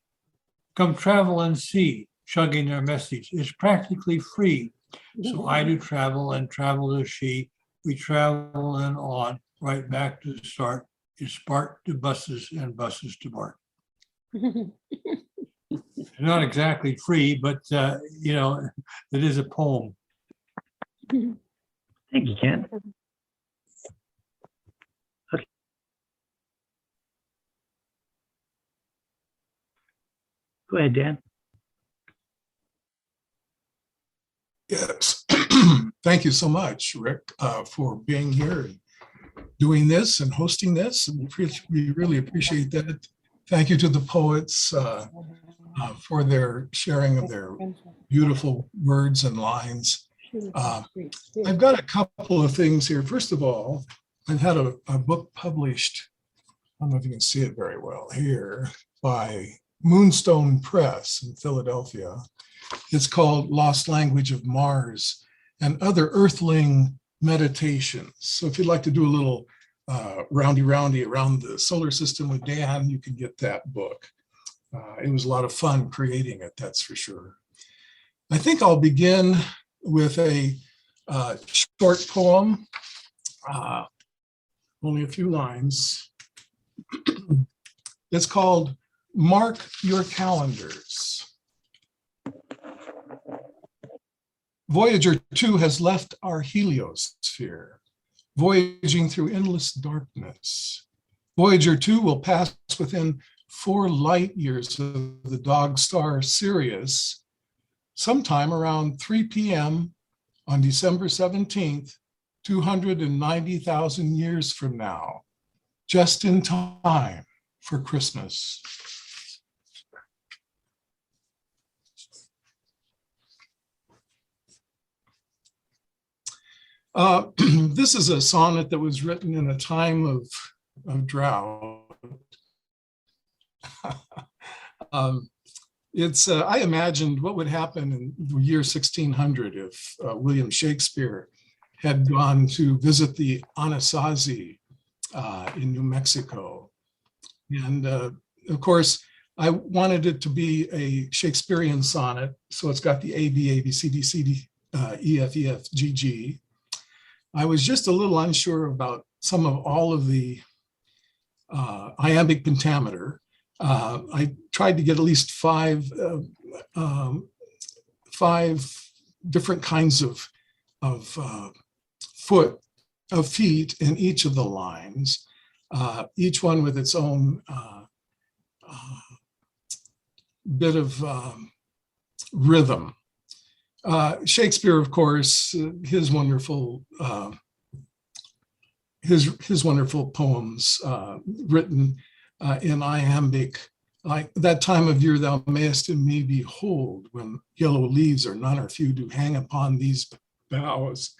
Come travel and see, chugging their message. It's practically free. So I do travel and travel as she. We travel and on, right back to the start. It's Bart to buses and buses to Bart. Not exactly free, but it is a poem. Thank you, Ken. Okay. Go ahead, Dan. Yes. Thank you so much, Rick, for being here and doing this and hosting this. We really appreciate that. Thank you to the poets for their sharing of their beautiful words and lines. I've got a couple of things here. First of all, I've had a book published, I don't know if you can see it very well here, by Moonstone Press in Philadelphia. It's called Lost Language of Mars and Other Earthling meditations. So if you'd like to do a little roundy around the solar system with Dan, you can get that book. It was a lot of fun creating it, that's for sure. I think I'll begin with a short poem, only a few lines. It's called Mark Your Calendars. Voyager 2 has left our heliosphere, voyaging through endless darkness. Voyager 2 will pass within 4 light years of the dog star Sirius, sometime around 3 p.m. on December 17th, 290,000 years from now, just in time for Christmas. This is a sonnet that was written in a time of drought. I imagined what would happen in the year 1600 if William Shakespeare had gone to visit the Anasazi in New Mexico. And of course, I wanted it to be a Shakespearean sonnet, so it's got the A, B, A, B, C, D, C, D, E, F, E, F, G, G. I was just a little unsure about some of all of the iambic pentameter. I tried to get at least five different kinds of feet in each of the lines, each one with its own bit of rhythm. Shakespeare, of course, his wonderful poems written in iambic, like that time of year thou mayest in me behold, when yellow leaves are none or few do hang upon these boughs,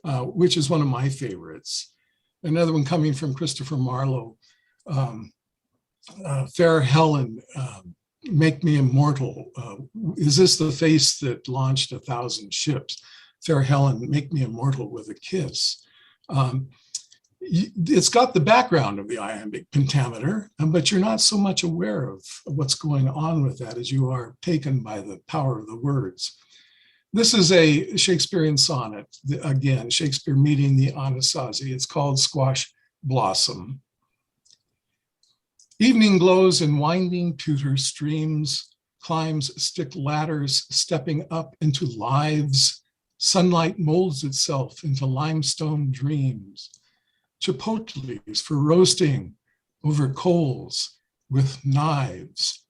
which is one of my favorites. Another one coming from Christopher Marlowe, Fair Helen, make me immortal. Is this the face that launched 1,000 ships? Fair Helen, make me immortal with a kiss. It's got the background of the iambic pentameter, but you're not so much aware of what's going on with that as you are taken by the power of the words. This is a Shakespearean sonnet. Again, Shakespeare meeting the Anasazi. It's called Squash Blossom. Evening glows in winding pewter streams, climbs stick ladders stepping up into lives. Sunlight molds itself into limestone dreams. Chipotles for roasting over coals with knives.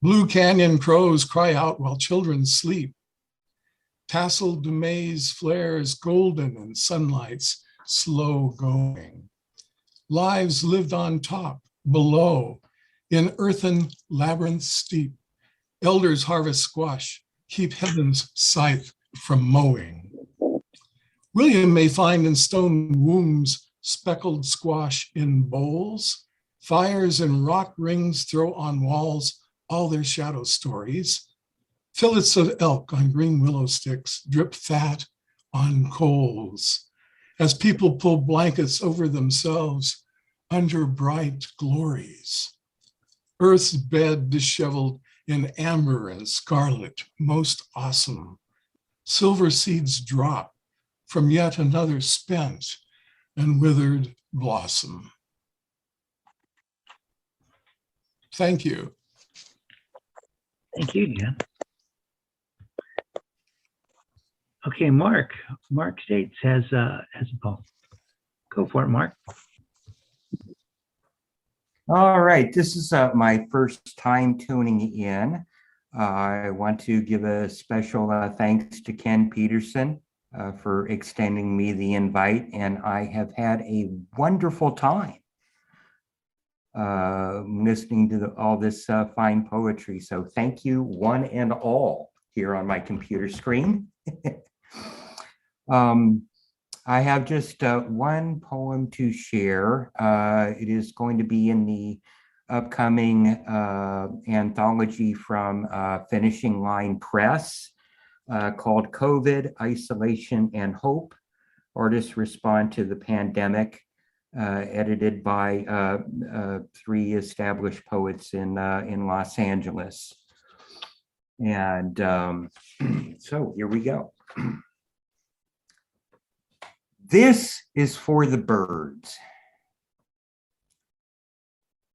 Blue canyon crows cry out while children sleep. Tasseled maize flares golden in sunlight's slow going. Lives lived on top, below, in earthen labyrinth steep. Elders harvest squash, keep heaven's scythe from mowing. William may find in stone wombs speckled squash in bowls. Fires and rock rings throw on walls all their shadow stories. Fillets of elk on green willow sticks drip fat on coals as people pull blankets over themselves under bright glories. Earth's bed disheveled in amber and scarlet, most awesome. Silver seeds drop from yet another spent and withered blossom. Thank you. Thank you, Dan. Okay, Mark. Mark States has a poem. Go for it, Mark. All right, this is my first time tuning in. I want to give a special thanks to Ken Peterson for extending me the invite, and I have had a wonderful time listening to all this fine poetry. So thank you, one and all, here on my computer screen. I have just one poem to share. It is going to be in the upcoming anthology from Finishing Line Press called COVID, Isolation, and Hope, Artists Respond to the Pandemic, edited by 3 established poets in Los Angeles. And so here we go. This is for the birds.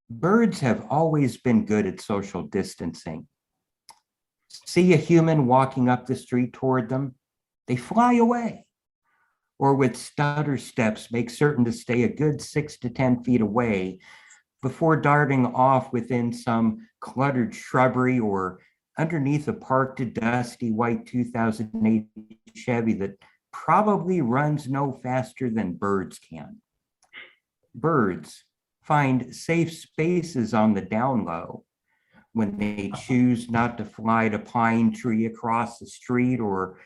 Birds have always been good at social distancing. See a human walking up the street toward them, they fly away. Or with stutter steps, make certain to stay a good 6 to 10 feet away before darting off within some cluttered shrubbery or underneath a parked, dusty white 2008 Chevy that probably runs no faster than birds can. Birds find safe spaces on the down low when they choose not to fly to pine tree across the street or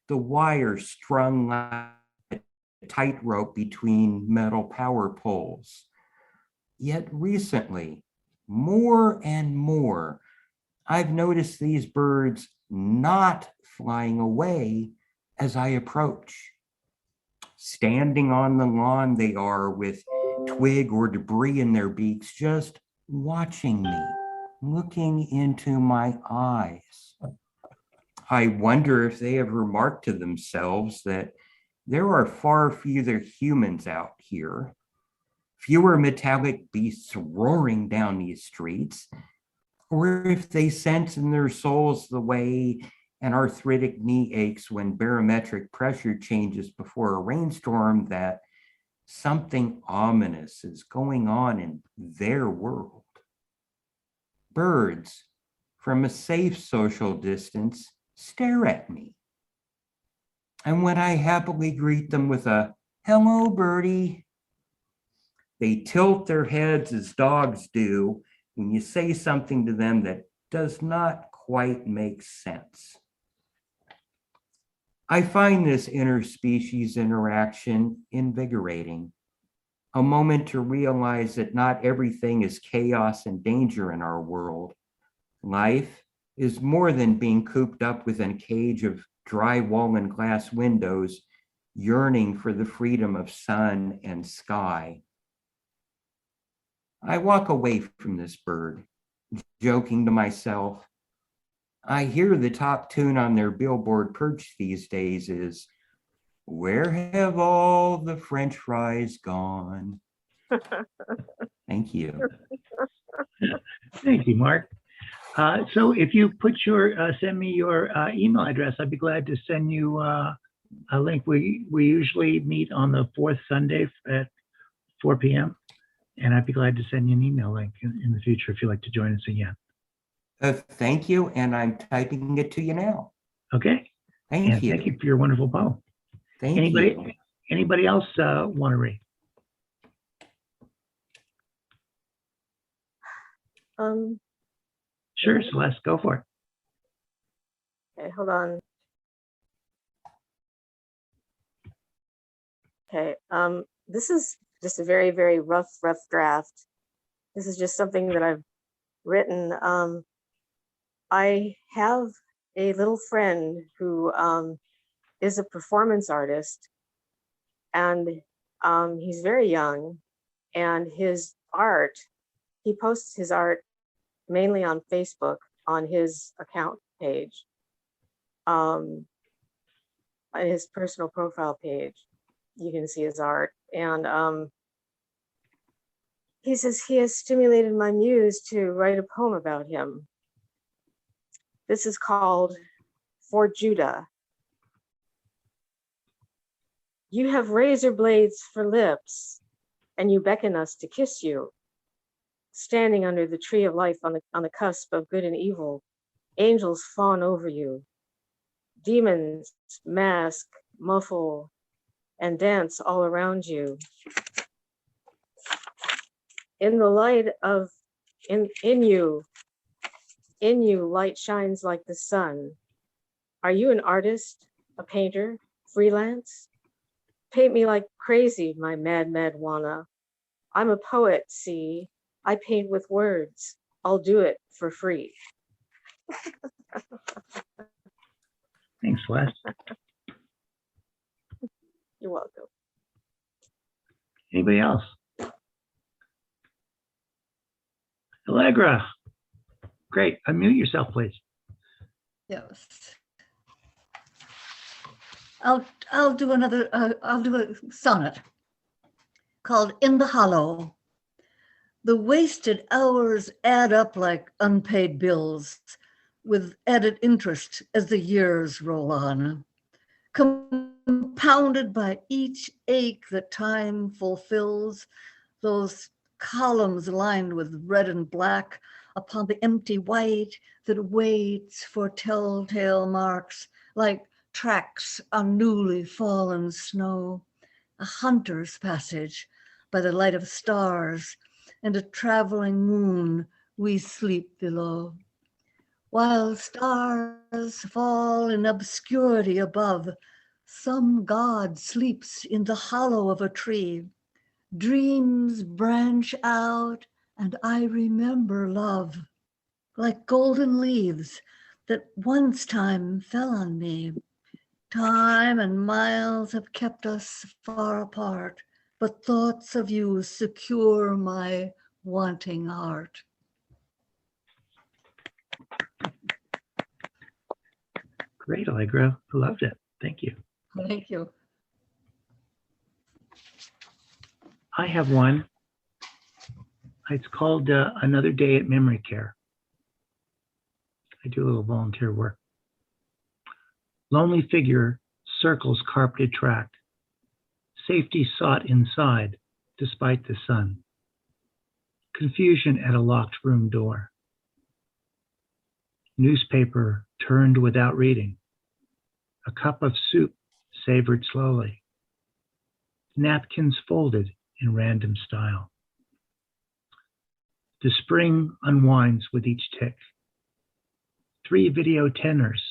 the wire strung like a tightrope between metal power poles. Yet recently, more and more, I've noticed these birds not flying away as I approach. Standing on the lawn they are with twig or debris in their beaks, just watching me, looking into my eyes. I wonder if they have remarked to themselves that there are far fewer humans out here, fewer metallic beasts roaring down these streets, or if they sense in their souls the way an arthritic knee aches when barometric pressure changes before a rainstorm, that something ominous is going on in their world. Birds, from a safe social distance, stare at me. And when I happily greet them with a "Hello, birdie," they tilt their heads as dogs do when you say something to them that does not quite make sense. I find this interspecies interaction invigorating, a moment to realize that not everything is chaos and danger in our world. Life is more than being cooped up within a cage of drywall and glass windows, yearning for the freedom of sun and sky. I walk away from this bird, joking to myself. I hear the top tune on their billboard perch these days is, "Where have all the French fries gone?" Thank you. Thank you, Mark. So if you put send me your email address, I'd be glad to send you a link. We usually meet on the fourth Sunday at 4 p.m. And I'd be glad to send you an email link in the future if you'd like to join us again. Thank you, and I'm typing it to you now. Okay. Thank you. Thank you for your wonderful poem. Thank you. Anybody else want to read? Sure, Celeste, go for it. Okay, hold on. Okay, this is just a very, very rough draft. This is just something that I've written. I have a little friend who is a performance artist, and he's very young, and his art, he posts his art mainly on Facebook on his account page, on his personal profile page. You can see his art. And he says he has stimulated my muse to write a poem about him. This is called For Judah. You have razor blades for lips, and you beckon us to kiss you. Standing under the tree of life on the cusp of good and evil, angels fawn over you. Demons mask, muffle, and dance all around you. In the light of, in you, light shines like the sun. Are you an artist, a painter, freelance? Paint me like crazy, my mad wanna. I'm a poet, see. I paint with words. I'll do it for free. Thanks, Wes. You're welcome. Anybody else? Allegra. Great. Unmute yourself, please. Yes. I'll do another, I'll do a sonnet called In the Hollow. The wasted hours add up like unpaid bills with added interest as the years roll on, compounded by each ache that time fulfills, those columns lined with red and black upon the empty white that waits for telltale marks like tracks on newly fallen snow, a hunter's passage by the light of stars and a traveling moon we sleep below. While stars fall in obscurity above, some god sleeps in the hollow of a tree. Dreams branch out and I remember love, like golden leaves that once time fell on me. Time and miles have kept us far apart, but thoughts of you secure my wanting heart. Great, Allegra. I loved it. Thank you. Thank you. I have one. It's called Another Day at Memory Care. I do a little volunteer work. Lonely figure circles carpeted track. Safety sought inside despite the sun. Confusion at a locked room door. Newspaper turned without reading. A cup of soup savored slowly. Napkins folded in random style. The spring unwinds with each tick. 3 video tenors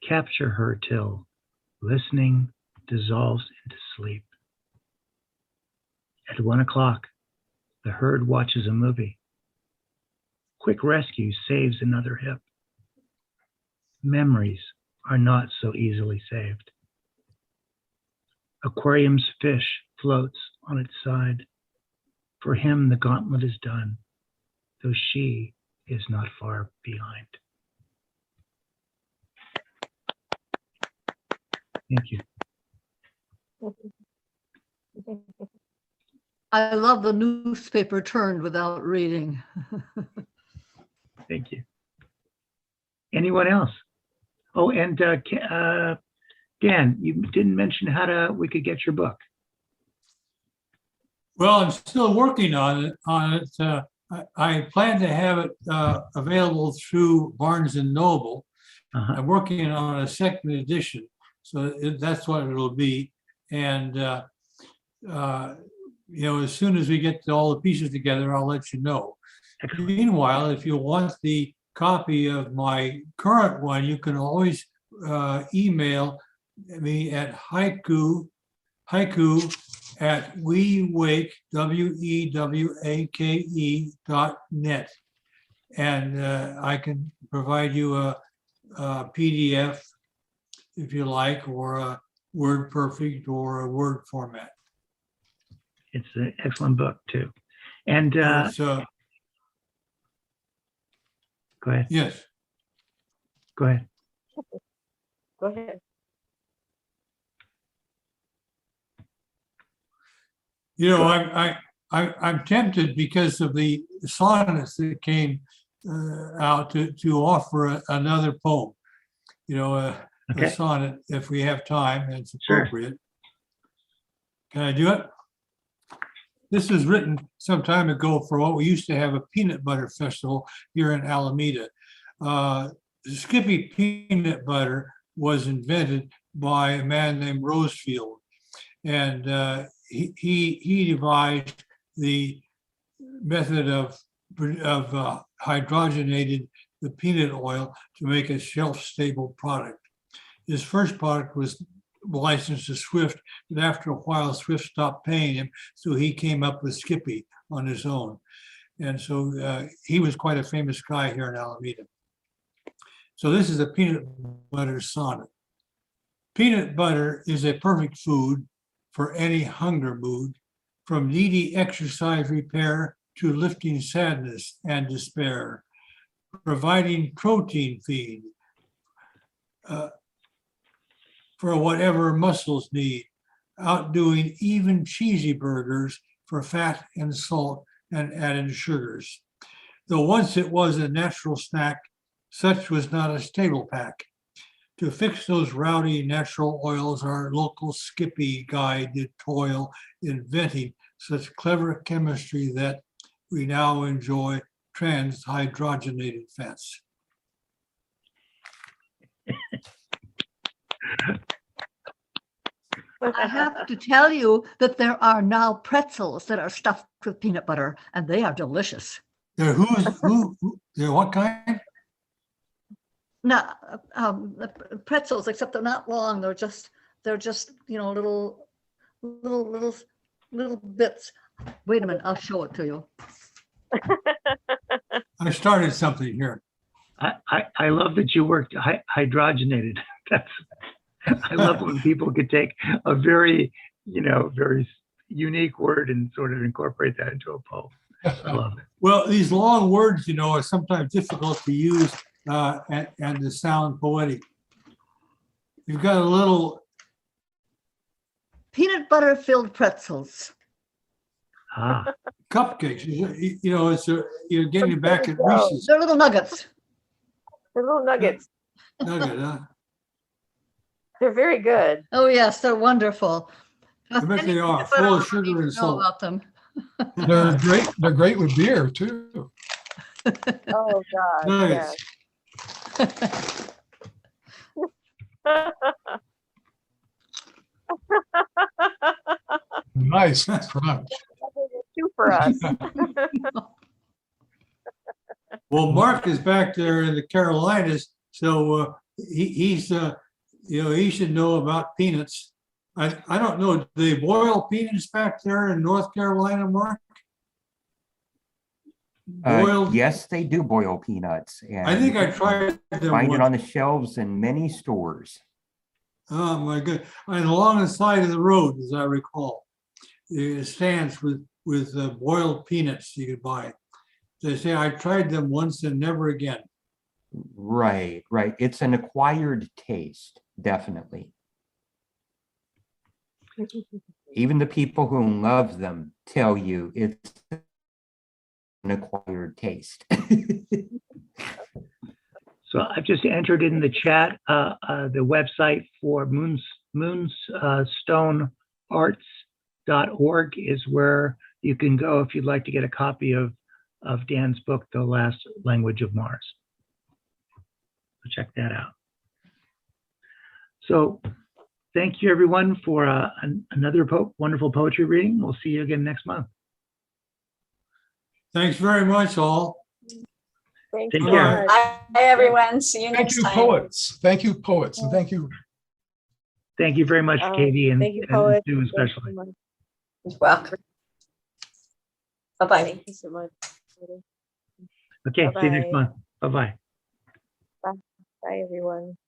capture her till listening dissolves into sleep. At 1 o'clock, the herd watches a movie. Quick rescue saves another hip. Memories are not so easily saved. Aquarium's fish floats on its side. For him, the gauntlet is done, though she is not far behind. Thank you. I love the newspaper turned without reading. Thank you. Anyone else? Oh, and Dan, you didn't mention how we could get your book. Well, I'm still working on it. I plan to have it available through Barnes and Noble. I'm working on a second edition, so that's what it'll be. And as soon as we get all the pieces together, I'll let you know. Meanwhile, if you want the copy of my current one, you can always email me at haiku at wewake.net, and I can provide you a PDF if you like, or a Word Perfect or a Word format. It's an excellent book too. And so go ahead. Yes. Go ahead. Go ahead. I'm tempted because of the sonnets that came out to offer another poem. A sonnet if we have time and it's appropriate. Sure. Can I do it? This was written some time ago for what we used to have a peanut butter festival here in Alameda. Skippy peanut butter was invented by a man named Rosefield, and he devised the method of hydrogenated the peanut oil to make a shelf-stable product. His first product was licensed to Swift, but after a while, Swift stopped paying him, so he came up with Skippy on his own. And so he was quite a famous guy here in Alameda. So this is a peanut butter sonnet. Peanut butter is a perfect food, for any hunger mood, from needy exercise repair to lifting sadness and despair, providing protein feed for whatever muscles need, outdoing even cheesy burgers for fat and salt and added sugars. Though once it was a natural snack, such was not a stable pack. To fix those rowdy natural oils, our local Skippy guy did toil, inventing such clever chemistry that we now enjoy trans-hydrogenated fats. I have to tell you that there are now pretzels that are stuffed with peanut butter, and they are delicious. They're they're what kind? Now, pretzels, except they're not long. They're just little bits. Wait a minute, I'll show it to you. I started something here. I love that you worked hydrogenated. I love when people could take a very unique word and sort of incorporate that into a poem. I love it. Well, these long words, are sometimes difficult to use and to sound poetic. You've got a little Peanut butter filled pretzels. cupcakes. You're getting back at Reese's. They're little nuggets. They're little nuggets. Nugget, huh? They're very good. Oh yes, they're wonderful. I bet they are, full of sugar and salt. About them. They're great. They're great with beer too. Oh God. Nuggets. Yes. Nice crunch. Two for us. Well, Mark is back there in the Carolinas, so he's he should know about peanuts. I don't know. Do they boil peanuts back there in North Carolina, Mark? Boiled? Yes, they do boil peanuts. And I think I tried them find it once. on the shelves in many stores. Oh my good! And along the side of the road, as I recall, it stands with boiled peanuts you could buy. They say I tried them once and never again. Right. It's an acquired taste, definitely. Even the people who love them tell you it's an acquired taste. So I've just entered in the chat the website for moonstonearts.org is where you can go if you'd like to get a copy of Dan's book, The Last Language of Mars. So check that out. So thank you everyone for another wonderful poetry reading. We'll see you again next month. Thanks very much, all. Thank Take you. care. Bye, everyone. See you Thank next you, time. poets. Thank you, poets, and thank you. Thank you very much, Katie, and Thank you, and poet. Sue Thank you especially. so much. You're welcome. Bye-bye. Thank you so much. Okay, see you next Bye-bye. month. Bye-bye. Bye, everyone.